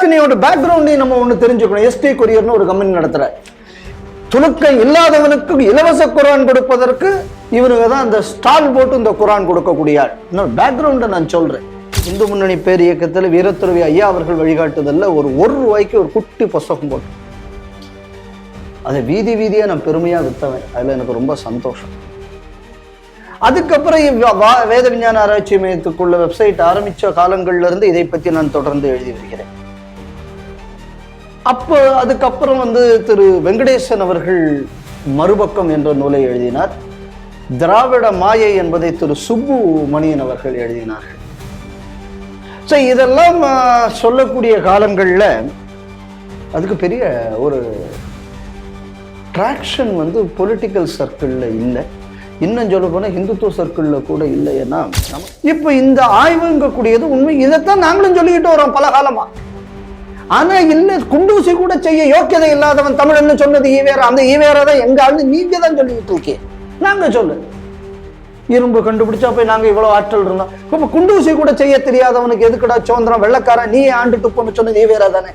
நவாஸ்கனியோட பேக்ரவுண்டையும் நம்ம ஒண்ணு தெரிஞ்சுக்கணும். எஸ்டி கொரியர்னு ஒரு கம்பெனி நடத்துற, துணுக்கம் இல்லாதவனுக்கு இலவச குரான் கொடுப்பதற்கு இவனுங்க தான் அந்த ஸ்டால் போட்டு இந்த குரான் கொடுக்கக்கூடிய இன்னொரு பேக்ரவுண்டை நான் சொல்றேன். இந்து முன்னணி பேர் இயக்கத்தில் வீரத்துறவி ஐயா அவர்கள் வழிகாட்டுதல்ல ஒரு ரூபாய்க்கு ஒரு குட்டி புஸ்தகம் போட்டு அதை வீதி வீதியா நான் பெருமையா வித்தவன். அதுல எனக்கு ரொம்ப சந்தோஷம். அதுக்கப்புறம் வேத விஞ்ஞான ஆராய்ச்சி மையத்துக்குள்ள வெப்சைட் ஆரம்பிச்ச காலங்கள்ல இருந்து இதை பத்தி நான் தொடர்ந்து எழுதி வருகிறேன். அப்போ அதுக்கப்புறம் திரு வெங்கடேசன் அவர்கள் மறுபக்கம் என்ற நூலை எழுதினார். திராவிட மாயை என்பதை திரு சுப்பு மணியன் அவர்கள் எழுதினார்கள். இதெல்லாம் சொல்லக்கூடிய காலங்கள்ல அதுக்கு பெரிய ஒரு ட்ராக்ஷன் பொலிட்டிக்கல் சர்க்கிள்ல இல்லை. இன்னும் சொல்ல போனா இந்துத்துவ சர்க்கிள்ல கூட இல்லை. ஏன்னா இப்ப இந்த ஆய்வுங்கக்கூடியது உண்மை. இதைத்தான் நாங்களும் சொல்லிக்கிட்டு வரோம் பல காலமா. ஆனா இல்ல, குண்டூசி கூட செய்ய யோக்கியதை இல்லாதவன் தமிழன்னு சொன்னது ஈவேரா. அந்த ஈவேரா தான் எங்க ஆளு நீங்க தான் சொல்லிட்டு இருக்கீங்க. நாங்க சொல்லு, இரும்பு கண்டுபிடிச்சா போய் நாங்க இவ்வளவு ஆற்றல் இருந்தோம். இப்ப குண்டூசி கூட செய்ய தெரியாதவனுக்கு எதுக்குடா சுதந்திரம், வெள்ளக்காரன் நீ ஆண்டுட்டு போன்னு சொன்னது ஈவேரா தானே.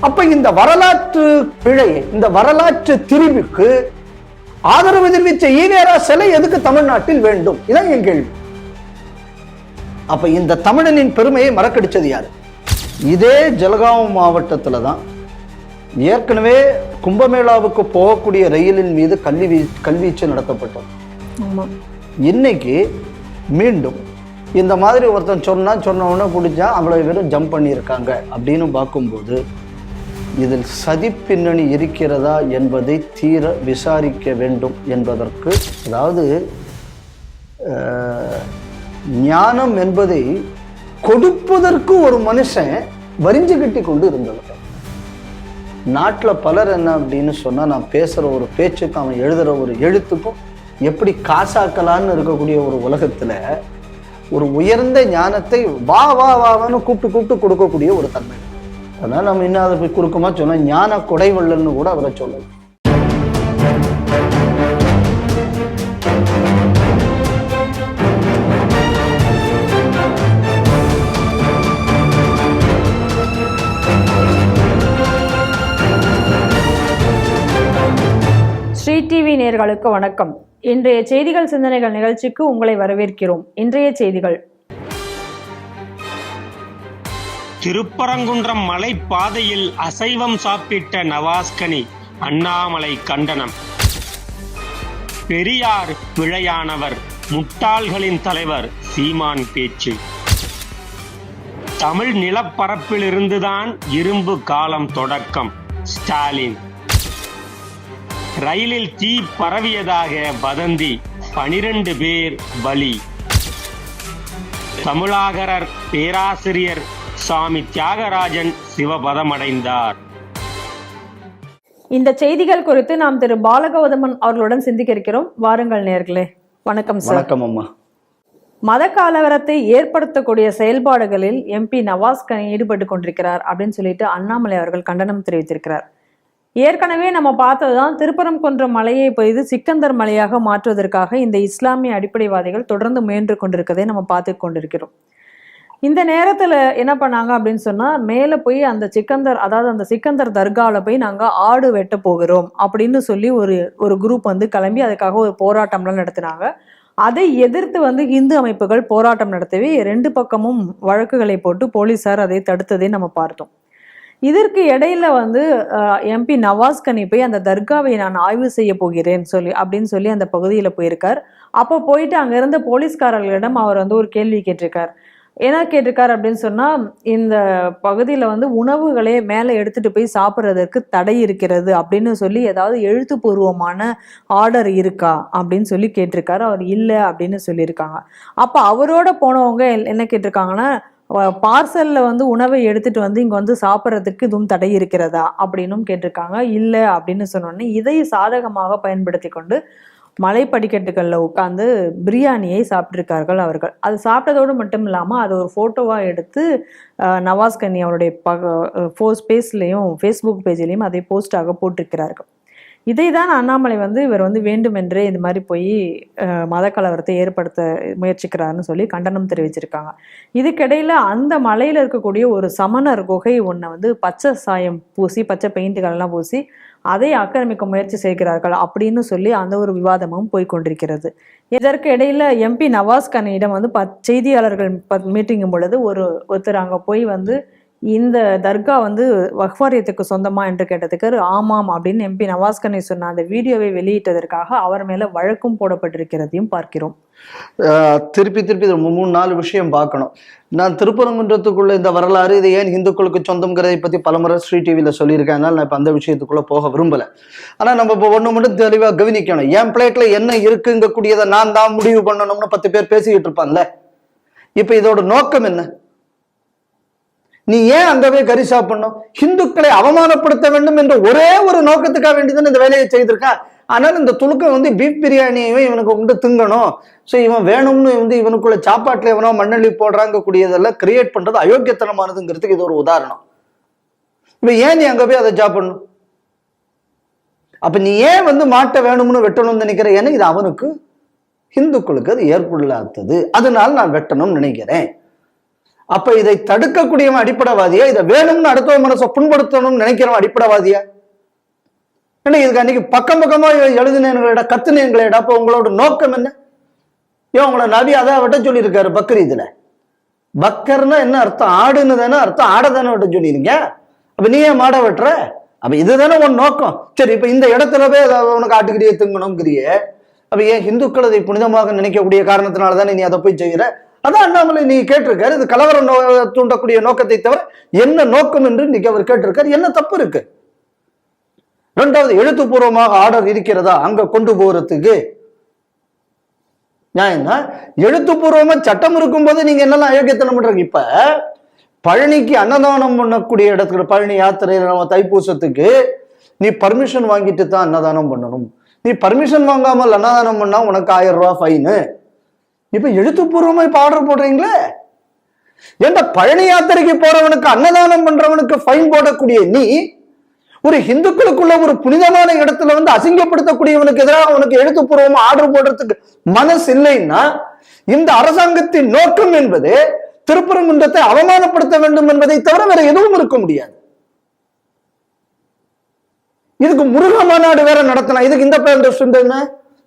அப்ப இந்த வரலாற்று பிழை, இந்த வரலாற்று திரிவுக்கு ஆதரவு தெரிவித்த ஈவேரா சிலை எதுக்கு தமிழ்நாட்டில் வேண்டும்? இதான் என் கேள்வி. அப்ப இந்த தமிழனின் பெருமையை மறக்கடிச்சது யாரு? இதே ஜலகாவ் மாவட்டத்துல தான் ஏற்கனவே கும்பமேளாவுக்கு போகக்கூடிய ரயிலின் மீது கல்வீச்சு நடத்தப்பட்டது. இன்னைக்கு மீண்டும் இந்த மாதிரி ஒருத்தன் சொன்ன உடனே பிடிச்சா அவ்வளவு பேரும் ஜம்ப் பண்ணியிருக்காங்க அப்படின்னு பார்க்கும்போது இதில் சதி பின்னணி இருக்கிறதா என்பதை தீர விசாரிக்க வேண்டும் என்பதற்கு, அதாவது ஞானம் என்பதை கொடுப்பதற்கு ஒரு மனுஷன் வரிஞ்சு கட்டி கொண்டு இருந்தவர். நாட்டில் பலர் என்ன அப்படின்னு சொன்னா, நான் பேசுற ஒரு பேச்சுக்கும் அவன் எழுதுற ஒரு எழுத்துக்கும் எப்படி காசாக்கலான்னு இருக்கக்கூடிய ஒரு உலகத்துல ஒரு உயர்ந்த ஞானத்தை வா வா வான்னு கூப்பிட்டு கொடுக்கக்கூடிய ஒரு தன்மை. அதனால நம்ம இன்னும் அதை போய் குறுக்கமா சொன்னா ஞான கொடைவள்ளல்னு கூட அவரை சொல்லலாம். ஸ்ரீ டிவி நேயர்களுக்கு வணக்கம். இன்றைய செய்திகள் சிந்தனைகள் நிகழ்ச்சிக்கு உங்களை வரவேற்கிறோம். இன்றைய செய்திகள்: திருப்பரங்குன்றம் மலை பாதையில் அசைவம் சாப்பிட்ட நவாஸ்கனி, அண்ணாமலை கண்டனம். பெரியார் பிழையானவர், முட்டாள்களின் தலைவர் சீமான் பேச்சு. தமிழ் நிலப்பரப்பிலிருந்துதான் இரும்பு காலம் தொடக்கம், ஸ்டாலின். ரயிலில் தீ பரவியதாக வதந்தி, 12 பேர் பலி. தமிழாகரர் பேராசிரியர் சாமி தியாகராஜன் சிவபதமடைந்தார். இந்த செய்திகள் குறித்து நாம் திரு பாலகௌதமன் அவர்களுடன் சிந்திக்க இருக்கிறோம். வாருங்கள் நேயர்களே. வணக்கம் சார். வணக்கம் அம்மா. மத கலவரத்தை ஏற்படுத்தக்கூடிய செயல்பாடுகளில் எம்பி நவாஸ்கனி ஈடுபட்டு கொண்டிருக்கிறார் அப்படின்னு சொல்லிட்டு அண்ணாமலை அவர்கள் கண்டனம் தெரிவித்திருக்கிறார். ஏற்கனவே நம்ம பார்த்ததுதான், திருப்பரங்குன்றம் மலையை பெய்து சிக்கந்தர் மலையாக மாற்றுவதற்காக இந்த இஸ்லாமிய அடிப்படைவாதிகள் தொடர்ந்து முயன்று கொண்டிருக்கதை நம்ம பார்த்து கொண்டிருக்கிறோம். இந்த நேரத்துல என்ன பண்ணாங்க அப்படின்னு சொன்னா, மேல போய் அந்த சிக்கந்தர் தர்காவில் போய் நாங்க ஆடு வெட்ட போகிறோம் அப்படின்னு சொல்லி ஒரு குரூப் கிளம்பி அதுக்காக ஒரு போராட்டம்லாம் நடத்தினாங்க. அதை எதிர்த்து இந்து அமைப்புகள் போராட்டம் நடத்தவே 2 பக்கமும் வழக்குகளை போட்டு போலீசார் அதை தடுத்ததை நம்ம பார்த்தோம். இதற்கு இடையில எம்பி நவாஸ்கனி போய் அந்த தர்காவை நான் ஆய்வு செய்ய போகிறேன் அப்படின்னு சொல்லி அந்த பகுதியில போயிருக்கார். அப்போ போயிட்டு அங்க இருந்த போலீஸ்காரர்களிடம் அவர் ஒரு கேள்வி கேட்டிருக்கார். என்ன கேட்டிருக்காரு அப்படின்னு சொன்னா, இந்த பகுதியில உணவுகளே மேல எடுத்துட்டு போய் சாப்பிட்றதுக்கு தடை இருக்கிறது அப்படின்னு சொல்லி ஏதாவது எழுத்துப்பூர்வமான ஆர்டர் இருக்கா அப்படின்னு சொல்லி கேட்டிருக்காரு. அவர் இல்லை அப்படின்னு சொல்லியிருக்காங்க. அப்ப அவரோட போனவங்க என்ன கேட்டிருக்காங்கன்னா, பார்சல்ல உணவை எடுத்துட்டு இங்க சாப்பிட்றதுக்கு இதுவும் தடை இருக்கிறதா அப்படின்னும் கேட்டிருக்காங்க. இல்லை அப்படின்னு சொன்னோடனே இதை சாதகமாக பயன்படுத்தி கொண்டு மலை படிக்கட்டுகள்ல உட்கார்ந்து பிரியாணியை சாப்பிட்டிருக்கார்கள் அவர்கள். அது சாப்பிட்டதோடு மட்டும் இல்லாம அதை ஒரு போட்டோவா எடுத்து நவாஸ்கனி அவருடைய பேஸ்லயும் ஃபேஸ்புக் பேஜ்லயும் அதை போஸ்டாக போட்டிருக்கிறார்கள். இதை தான் அண்ணாமலை இவர் வேண்டுமென்றே இந்த மாதிரி போய் மத கலவரத்தை ஏற்படுத்த முயற்சிக்கிறாருன்னு சொல்லி கண்டனம் தெரிவிச்சிருக்காங்க. இதுக்கிடையில அந்த மலையில இருக்கக்கூடிய ஒரு சமணர் குகை ஒன்றை பச்சை சாயம் பூசி, பச்சை பெயிண்டுகள்லாம் பூசி அதை ஆக்கிரமிக்க முயற்சி செய்கிறார்கள் அப்படின்னு சொல்லி அந்த ஒரு விவாதமும் போய்கொண்டிருக்கிறது. இதற்கு இடையில எம்பி நவாஸ் கனியிடம் செய்தியாளர்கள் மீட்டிங்கும் பொழுது ஒருத்தர் அங்கே போய் இந்த தர்கா வக்ஃப் வாரியத்துக்கு சொந்தமா என்று கேட்டதுக்கு ஆமாம் அப்படின்னு எம்பி நவாஸ் கனி சொன்ன அந்த வீடியோவை வெளியிட்டதற்காக அவர் மேல வழக்கும் போடப்பட்டிருக்கிறதையும் பார்க்கிறோம். திருப்பி 3-4 விஷயம் பார்க்கணும். நான் திருப்பரங்குன்றத்துக்குள்ள இந்த வரலாறு இதை ஏன் இந்துக்களுக்கு சொந்தம்ங்கிறதை பத்தி பலமுறை ஸ்ரீ டிவியில சொல்லியிருக்கேன். அதனால நான் இப்ப அந்த விஷயத்துக்குள்ள போக விரும்பல. ஆனா நம்ம இப்போ ஒண்ணு மட்டும் தெளிவா கவனிக்கணும். என் பிளேட்ல என்ன இருக்குங்கக்கூடியதை நான் தான் முடிவு பண்ணணும்னு 10 பேர் பேசிக்கிட்டு இருப்பான்ல. இப்ப இதோட நோக்கம் என்ன? நீ ஏன் அங்கவே கறி சாப்பிடணும்? இந்துக்களை அவமானப்படுத்த வேண்டும் என்ற ஒரே ஒரு நோக்கத்துக்காக வேண்டிதான் இந்த வேலையை செய்திருக்கான். ஆனால் இந்த துலுக்க பீஃப் பிரியாணியையும் இவனுக்கு உண்டு திங்கணும், ஸோ இவன் வேணும்னு இவனுக்குள்ள சாப்பாட்டுல எவனோ மண்ணள்ளி போடுறாங்க கூடியதெல்லாம் கிரியேட் பண்றது அயோக்கியத்தனமானதுங்கிறதுக்கு இது ஒரு உதாரணம். இப்ப ஏன் நீ அங்க போய் அதை சாப்பிடணும்? அப்ப நீ ஏன் மாட்டை வேணும்னு வெட்டணும்னு நினைக்கிற? ஏன்னா இது அவனுக்கு இந்துக்களுக்கு அது ஏற்புள்ளாதது, அதனால நான் வெட்டணும்னு நினைக்கிறேன். அப்ப இதை தடுக்கக்கூடியவன் அடிப்படைவாதியா? இதை வேணும்னு அடுத்த மனசை புண்படுத்தணும்னு நினைக்கிறவன் அடிப்படைவாதியா? ஏன்னா இதுக்கு அன்னைக்கு பக்கமா எழுதினேங்களேடா, கத்துனேங்களேடா. அப்ப உங்களோட நோக்கம் என்ன? ஏன் உங்களை நபி அதான் வெட்ட சொல்லியிருக்காரு பக்ரீதுல. பக்கர்னா என்ன அர்த்தம்? ஆடுன்னு தானே அர்த்தம். ஆடை தானே வெட்ட சொல்லிருங்க. அப்ப நீ ஏன் மாட வெட்டுற? அப்ப இதுதானே உன் நோக்கம். சரி, இப்ப இந்த இடத்துல போய் உனக்கு ஆட்டுக்கிட்டே திங்கணும்ங்கிறியே. அப்ப ஏன் இந்துக்கள் அதை புனிதமாக நினைக்கக்கூடிய காரணத்தினால தானே நீ அதை போய் செய்யற? அதான் அண்ணாமலை நீ கேட்டிருக்காரு. இது கலவரம் தூண்டக்கூடிய நோக்கத்தை தவிர என்ன நோக்கம் என்று இன்னைக்கு அவர் கேட்டிருக்காரு. என்ன தப்பு இருக்கு? ரெண்டாவது, எழுத்துப்பூர்வமாக ஆர்டர் இருக்கிறதா அங்க கொண்டு போறதுக்கு? நியாயம்னா எழுத்துப்பூர்வமா சட்டம் இருக்கும் போது நீங்க என்னெல்லாம் அயோக்கியத்தனம் பண்றீங்க. இப்ப பழனிக்கு அன்னதானம் பண்ணக்கூடிய இடத்துல, பழனி யாத்திரையில நம்ம தைப்பூசத்துக்கு நீ பர்மிஷன் வாங்கிட்டு தான் அன்னதானம் பண்ணணும். நீ பர்மிஷன் வாங்காமல் அன்னதானம் பண்ணா உனக்கு 1000 ரூபாய் ஃபைனு. இப்ப எழுத்துப்பூர்வமா இப்ப ஆர்டர் போடுறீங்களே. ஏன்டா பழனி யாத்திரைக்கு போறவனுக்கு அன்னதானம் பண்றவனுக்கு ஃபைன் போடக்கூடிய நீ ஒரு இந்துக்களுக்குள்ள ஒரு புனிதமான இடத்துல அசிங்கப்படுத்தக்கூடியவனுக்கு எதிராக உனக்கு எழுத்துப்பூர்வமா ஆர்டர் போடுறதுக்கு மனசு இல்லைன்னா இந்த அரசாங்கத்தின் நோக்கம் என்பது திருப்பரங்குன்றத்தை அவமானப்படுத்த வேண்டும் என்பதை தவிர வேற எதுவும் இருக்க முடியாது. இதுக்கு முருக மாநாடு வேற நடத்தினா இதுக்கு இந்த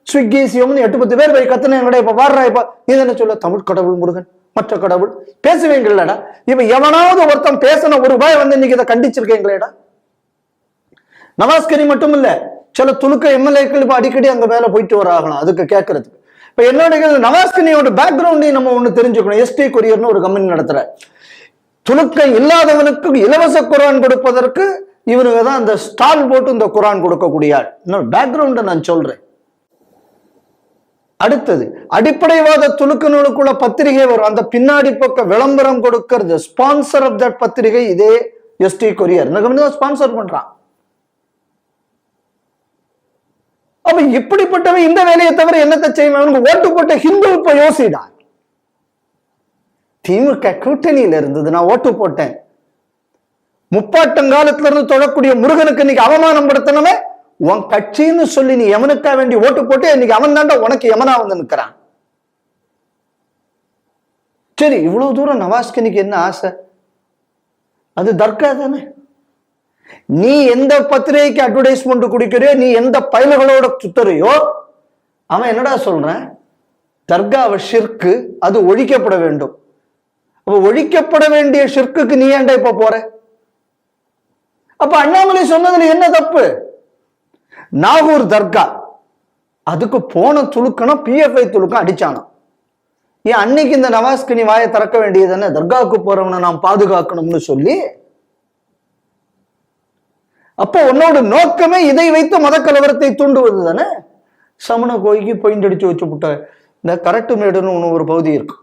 ஸ்விக்கி சிவம்னு 8-10 பேர் போய் கத்துனேங்கடா. இப்ப வாடுறா, இப்ப இது என்ன சொல்ல? தமிழ் கடவுள் முருகன், மற்ற கடவுள் பேசுவீங்களடா. இப்ப எவனாவது ஒருத்தன் பேசின ஒரு ரூபாய் இன்னைக்கு இதை கண்டிச்சிருக்கீங்களேடா. நவாஸ்கனி மட்டும் இல்ல, சில துலுக்க எம்எல்ஏக்கள் இப்ப அடிக்கடி அங்க மேல போயிட்டு வராகலாம் அதுக்கு கேட்கறதுக்கு. இப்ப என்னோட நவாஸ்கனியோட பேக்ரவுண்டையும் நம்ம ஒண்ணு தெரிஞ்சுக்கணும். எஸ்டி கொரியர்னு ஒரு கம்பெனி நடத்துற, துலுக்க இல்லாதவனுக்கு இலவச குரான் கொடுப்பதற்கு இவனுங்க தான் அந்த ஸ்டால் போட்டு இந்த குரான் கொடுக்கக்கூடிய ஆள். பேக்ரவுண்ட நான் சொல்றேன். அடுத்தது, அடிப்படைவாத துலுக்கு நூலுக்குள்ள பத்திரிகை வரும். அந்த பின்னாடி பக்க விளம்பரம் கொடுக்கிறது ஸ்பான்சர் ஆஃப் தட் பத்திரிகை இதே எஸ்டி கொரியர் ஸ்பான்சர் பண்றான். அப்ப இப்படிப்பட்டவன் இந்த வேலையை தவிர என்னத்தை செய்வான்? ஓட்டு போட்ட ஹிந்து இப்ப யோசிடான். திமுக கூட்டணியில இருந்தது, நான் ஓட்டு போட்டேன். முப்பாட்டங்காலத்துல இருந்து தொழக்கூடிய முருகனுக்கு இன்னைக்கு அவமானம் படுத்தனவே உன் கட்சின்னு சொல்லி நீ எவனுக்கா வேண்டி ஓட்டு போட்டு இன்னைக்கு அவன் தாண்டா உனக்கு எவனா நிற்கிறான். சரி, இவ்வளவு தூரம் நவாஸ்கனிக்கு என்ன ஆசை? அது தர்கா தானே. நீ எந்த பத்திரிகைக்கு அட்வர்டைஸ்மெண்ட் குடிக்கிறியோ, நீ எந்த பயல்களோட சுத்தறையோ, அவன் என்னடா சொல்றான்? தர்காவை ஷிர்கு, அது ஒழிக்கப்பட வேண்டும். அப்ப ஒழிக்கப்பட வேண்டிய ஷிர்குக்கு நீ ஏன்டா இப்ப போற? அப்ப அண்ணாமலை சொன்னதுல என்ன தப்பு? நாகூர் தர்கா அதுக்கு போன துலுக்கணும், பிஎஃப்ஐ துலுக்கம் அடிச்சானோ. ஏன் அன்னைக்கு இந்த நவாஸ்கனி வாயை திறக்க வேண்டியதுன்னு தர்காவுக்கு போறவனை நாம் பாதுகாக்கணும்னு சொல்லி. அப்போ உன்னோட நோக்கமே இதை வைத்து மத கலவரத்தை தூண்டுவது தானே. சமண கோயிலுக்கு பெயிண்ட் அடிச்சு வச்சு விட்ட இந்த கரட்டு மேடுன்னு ஒரு பகுதி இருக்கு.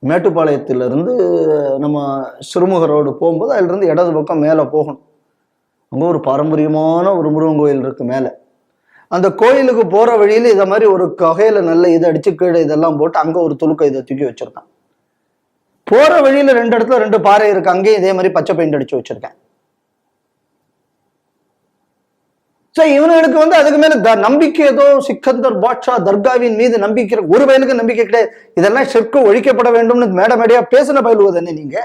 மேட்டுப்பாளையத்திலிருந்து நம்ம சிறுமுக ரோடு போகும்போது அதுல இருந்து இடது பக்கம் மேல போகணும். அங்க ஒரு பாரம்பரியமான ஒரு முருகன் கோயில் இருக்கு மேல. அந்த கோயிலுக்கு போற வழியில இதை மாதிரி ஒரு ககையில நல்ல இதை அடிச்சு கீழே இதெல்லாம் போட்டு அங்க ஒரு துலுக்க இதை தூக்கி வச்சிருக்கான். போற வழியில 2 இடத்துல 2 பாறை இருக்கு, அங்கேயும் இதே மாதிரி பச்சை பெயிண்ட் அடிச்சு வச்சிருக்கேன். சோ இவனுக்கு வந்து அதுக்கு மேல நம்பிக்கை ஏதோ சிக்கந்தர் பாட்ஷா தர்காவின் மீது நம்பிக்கை ஒரு பயலுக்கு நம்பிக்கை கிடையாது. இதெல்லாம் ஷிர்கு ஒழிக்கப்பட வேண்டும்னு மேடையா பேசின பயிலுவதானே நீங்க.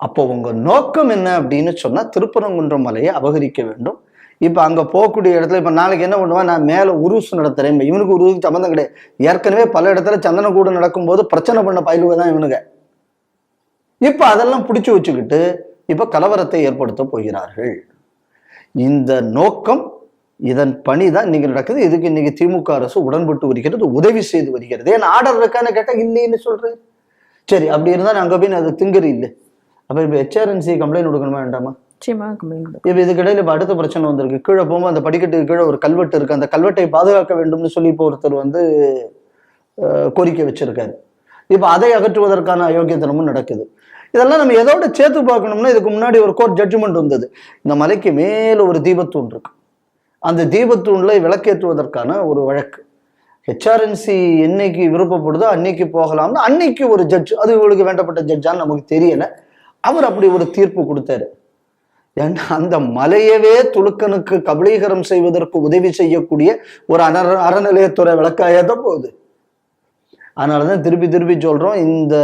அப்போ உங்க நோக்கம் என்ன அப்படின்னு சொன்னா திருப்பரங்குன்றம் மலையை அபகரிக்க வேண்டும். இப்ப அங்க போகக்கூடிய இடத்துல இப்ப நாளைக்கு என்ன பண்ணுவான், நான் மேல உருசு நடத்துறேன். இவனுக்கு உருவுக்கு சம்பந்தம் கிடையாது. ஏற்கனவே பல இடத்துல சந்தனக்கூடு நடக்கும் போது பிரச்சனை பண்ண பயிலுவதான் இவனுங்க. இப்ப அதெல்லாம் பிடிச்சு வச்சுக்கிட்டு இப்ப கலவரத்தை ஏற்படுத்த போகிறார்கள். இந்த நோக்கம், இதன் பணி தான் இன்னைக்கு நடக்குது. இதுக்கு இன்னைக்கு திமுக அரசு உடன்பட்டு வருகிறது, உதவி செய்து வருகிறது. ஏன்னா ஆர்டர் இருக்கான்னு கேட்டா இல்லைன்னு சொல்றேன். சரி, அப்படி இருந்தா அங்க போய் அது திங்கரு இல்லை. அப்ப இப்ப HRNC கம்ப்ளைண்ட் கொடுக்கணுமா வேண்டாமா? இப்ப இதுக்கு இடையில இப்ப அடுத்த பிரச்சனை வந்திருக்கு. கீழே போகும்போது அந்த படிக்கட்டுக்கு கீழே ஒரு கல்வெட்டு இருக்கு. அந்த கல்வெட்டை பாதுகாக்க வேண்டும்னு சொல்லி இப்போ ஒருத்தர் வந்து கோரிக்கை வச்சிருக்காரு. இப்ப அதை அகற்றுவதற்கான அயோக்கியத்தனமும் நடக்குது. இதெல்லாம் நம்ம எதோட சேர்த்து பார்க்கணும்னா, இதுக்கு முன்னாடி ஒரு கோர்ட் ஜட்ஜ்மெண்ட் வந்தது. இந்த மலைக்கு மேல ஒரு தீபத்தூண் இருக்கு. அந்த தீபத்தூண்ல விளக்கேற்றுவதற்கான ஒரு வழக்கு. HRNC என்னைக்கு விருப்பப்படுதோ அன்னைக்கு போகலாம்னு அன்னைக்கு ஒரு ஜட்ஜ், அது இவங்களுக்கு வேண்டப்பட்ட ஜட்ஜான்னு நமக்கு தெரியல, அவர் அப்படி ஒரு தீர்ப்பு கொடுத்தாரு. ஏன்னா அந்த மலையவே துலுக்கனுக்கு கபலீகரம் செய்வதற்கு உதவி செய்யக்கூடிய ஒரு அறநிலையத்துறை விளக்காயதான் போகுது. அதனாலதான் திருப்பி திருப்பி சொல்றோம், இந்த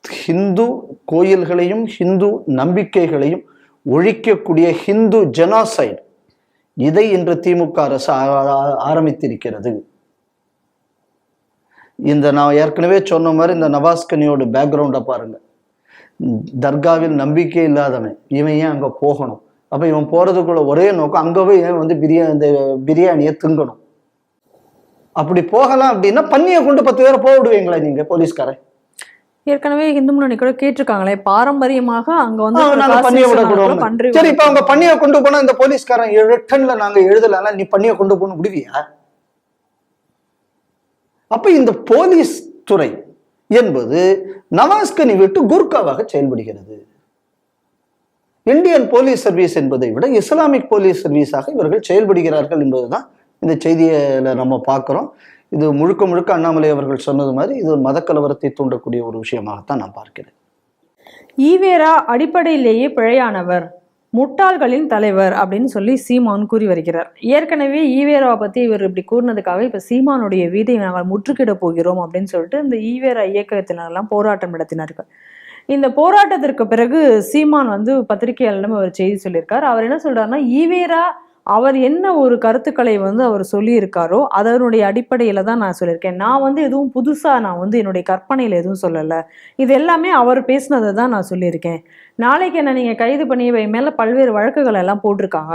ஹிந்து கோயில்களையும் ஹிந்து நம்பிக்கைகளையும் ஒழிக்கக்கூடிய ஹிந்து ஜெனோசைட், இதை இன்று திமுக அரசு ஆரம்பித்திருக்கிறது. இந்த நான் ஏற்கனவே சொன்ன மாதிரி இந்த நவாஸ்கனியோட பேக்ரவுண்டை பாருங்க. தர்காவில் நம்பிக்கை இல்லாதவன் இவன் ஏன் அங்க போகணும்? அப்ப இவன் போறதுக்குள்ள ஒரே நோக்கம், அங்க போய் ஏன் வந்து இந்த பிரியாணியை திங்கணும். அப்படி போகலாம் அப்படின்னா பன்னியை கொண்டு 10 பேரை போக விடுவீங்களா நீங்க போலீஸ்காரன்? ஏற்கனவே இந்து முன்னணி கூட கேட்டிருக்காங்களே, பாரம்பரியமாக அங்க வந்து பன்னியை விடக்கூடாது. சரி, இப்ப அவங்க பன்னியை கொண்டு போனா இந்த போலீஸ்காரன் ரிட்டன்ல நாங்க எழுதல, நீ பன்னியை கொண்டு போன விடுவியா? அப்ப இந்த போலீஸ் துறை என்பது நவாஸ்கனி விட்டு குர்காவாக செயல்படுகிறது. இந்தியன் போலீஸ் சர்வீஸ் என்பதை விட இஸ்லாமிக் போலீஸ் சர்வீஸாக இவர்கள் செயல்படுகிறார்கள் என்பதுதான் இந்த செய்தியில நம்ம பார்க்கிறோம். இது முழுக்க முழுக்க அண்ணாமலை அவர்கள் சொன்னது மாதிரி இது மதக்கலவரத்தை தூண்டக்கூடிய ஒரு விஷயமாகத்தான் நான் பார்க்கிறேன். ஈவேரா அடிப்படையிலேயே பிழையானவர், முட்டாள்களின் தலைவர் அப்படின்னு சொல்லி சீமான் கூறி வருகிறார். ஏற்கனவே ஈவேராவை பத்தி இவர் இப்படி கூறினதுக்காக இப்ப சீமானுடைய வீட்டை நாங்கள் முற்றுகிட போகிறோம் அப்படின்னு சொல்லிட்டு இந்த ஈவேரா இயக்கத்தினரெல்லாம் போராட்டம் நடத்தினார்கள். இந்த போராட்டத்திற்கு பிறகு சீமான் வந்து பத்திரிகையாளரிடம் அவர் செய்தி சொல்லியிருக்கார். அவர் என்ன சொல்றாருன்னா, ஈவேரா அவர் என்ன ஒரு கருத்துக்களை வந்து அவர் சொல்லியிருக்காரோ அதனுடைய அடிப்படையில தான் நான் சொல்லியிருக்கேன். நான் வந்து எதுவும் புதுசா நான் வந்து என்னுடைய கற்பனையில எதுவும் சொல்லலை. இது எல்லாமே அவர் பேசினதை தான் நான் சொல்லியிருக்கேன். நாளைக்கு என்ன நீங்க கைது பண்ணி மேல பல்வேறு வழக்குகள் எல்லாம் போட்டிருக்காங்க,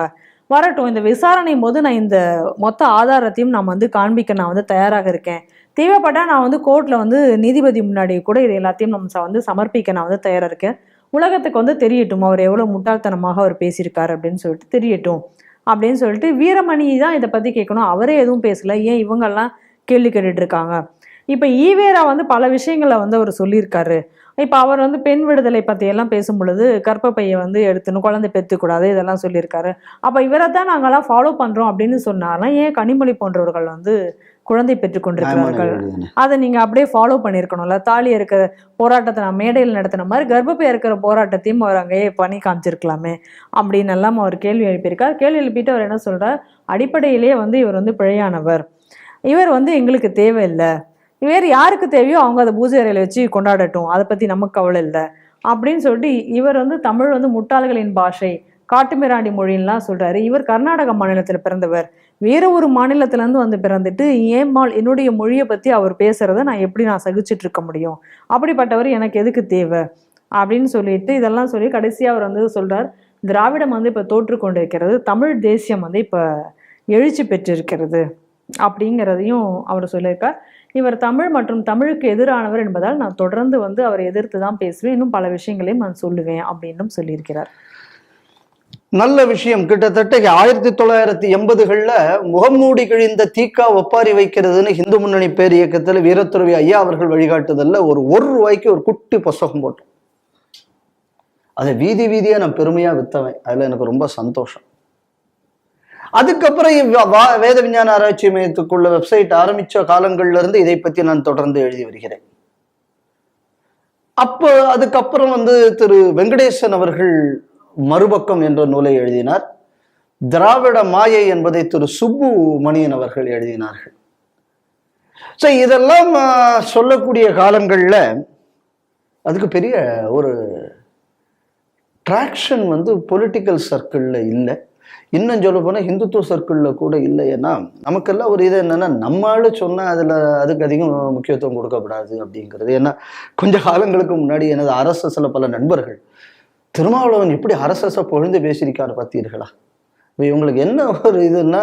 வரட்டும். இந்த விசாரணை போது நான் இந்த மொத்த ஆதாரத்தையும் நான் வந்து காண்பிக்க நான் வந்து தயாராக இருக்கேன். தேவைப்பட்டா நான் வந்து கோர்ட்ல வந்து நீதிபதி முன்னாடி கூட இது எல்லாத்தையும் நம்ம வந்து சமர்ப்பிக்க நான் வந்து தயாரா இருக்கேன். உலகத்துக்கு வந்து தெரியட்டும் அவர் எவ்வளவு முட்டாள்தனமாக அவர் பேசியிருக்காரு அப்படின்னு சொல்லிட்டு தெரியட்டும் அப்படின்னு சொல்லிட்டு வீரமணி தான் இதை பத்தி கேட்கணும். அவரே எதுவும் பேசல, ஏன் இவங்கெல்லாம் கேள்வி கேட்டுட்டு இருக்காங்க. இப்ப ஈவேரா வந்து பல விஷயங்களை வந்து அவர் சொல்லியிருக்காரு. இப்ப அவர் வந்து பெண் விடுதலை பத்தி எல்லாம் பேசும் பொழுது கர்ப்பப்பையை வந்து எடுத்துன்னு குழந்தை பெற்றுக்கூடாது இதெல்லாம் சொல்லியிருக்காரு. அப்ப இவரை தான் நாங்கெல்லாம் ஃபாலோ பண்றோம் அப்படின்னு சொன்னார்னா ஏன் கனிமொழி போன்றவர்கள் வந்து குழந்தை பெற்றுக் கொண்டிருக்கிறார்கள்? அதை நீங்க அப்படியே ஃபாலோ பண்ணிருக்கணும்ல. தாலி இருக்கிற போராட்டத்தை நான் மேடையில் நடத்தின மாதிரி கர்ப்பப்பை இருக்கிற போராட்டத்தையும் அவர் அங்கேயே பண்ணி காமிச்சிருக்கலாமே அப்படின்னு எல்லாம் அவர் கேள்வி எழுப்பியிருக்கார். கேள்வி எழுப்பிட்டு அவர் என்ன சொல்றார், அடிப்படையிலேயே வந்து இவர் வந்து பிழையானவர், இவர் வந்து எங்களுக்கு தேவையில்லை, வேறு யாருக்கு தேவையோ அவங்க அதை பூஜை அறையில வச்சு கொண்டாடட்டும், அதை பத்தி நமக்கு கவலை இல்லை அப்படின்னு சொல்லிட்டு இவர் வந்து தமிழ் வந்து முட்டாள்களின் பாஷை, காட்டுமிராண்டி மொழின்லாம் சொல்றாரு. இவர் கர்நாடக மாநிலத்துல பிறந்தவர், வேற ஒரு மாநிலத்துல இருந்து வந்து பிறந்துட்டு ஏமால் என்னுடைய மொழியை பத்தி அவர் பேசுறத நான் எப்படி நான் சகிச்சுட்டு இருக்க முடியும், அப்படிப்பட்டவர் எனக்கு எதுக்கு தேவை அப்படின்னு சொல்லிட்டு இதெல்லாம் சொல்லி கடைசியா அவர் வந்து சொல்றார், திராவிடம் வந்து இப்ப தோற்று கொண்டிருக்கிறது, தமிழ் தேசியம் வந்து இப்ப எழுச்சி பெற்றிருக்கிறது அப்படிங்கிறதையும் அவர் சொல்லியிருக்கார். இவர் தமிழ் மற்றும் தமிழுக்கு எதிரானவர் என்பதால் நான் தொடர்ந்து வந்து அவரை எதிர்த்து தான் பேசுவேன், இன்னும் பல விஷயங்களையும் நான் சொல்லுவேன் அப்படின்னும் சொல்லியிருக்கிறார். நல்ல விஷயம். கிட்டத்தட்ட 1980களில் முகமூடி கிழிந்த தீக்கா ஒப்பாரி வைக்கிறதுன்னு இந்து முன்னணி பேர் இயக்கத்தில் வீரத்துறவி ஐயா அவர்கள் வழிகாட்டுதல்ல ஒரு ரூபாய்க்கு ஒரு குட்டி புஸ்தகம் போட்டோம். அதை வீதி வீதியா நான் பெருமையா வித்தவன். அதுல எனக்கு ரொம்ப சந்தோஷம். அதுக்கப்புறம் வேத விஞ்ஞான ஆராய்ச்சி மையத்துக்குள்ள வெப்சைட் ஆரம்பிச்ச காலங்கள்ல இருந்து இதை பத்தி நான் தொடர்ந்து எழுதி வருகிறேன். அப்போ அதுக்கப்புறம் வந்து திரு வெங்கடேசன் அவர்கள் மறுபக்கம் என்ற நூலை எழுதினார். திராவிட மாயை என்பதை திரு சுப்பு மணியன் அவர்கள் எழுதினார்கள். ஸோ இதெல்லாம் சொல்லக்கூடிய காலங்கள்ல அதுக்கு பெரிய ஒரு ட்ராக்ஷன் பொலிட்டிக்கல் சர்க்கிள்ல இல்லை. இன்னும் சொல்ல போனால் இந்துத்துவ சர்க்கிளில் கூட இல்லை. ஏன்னா நமக்கெல்லாம் ஒரு இது என்னன்னா, நம்மளால சொன்னால் அதுக்கு அதிகம் முக்கியத்துவம் கொடுக்கப்படாது அப்படிங்கிறது. ஏன்னா கொஞ்ச காலங்களுக்கு முன்னாடி எனது RSSல பல நண்பர்கள் திருமாவளவன் எப்படி RSS பொழுது பேசியிருக்காரு பார்த்தீர்களா, இவங்களுக்கு என்ன ஒரு இதுன்னா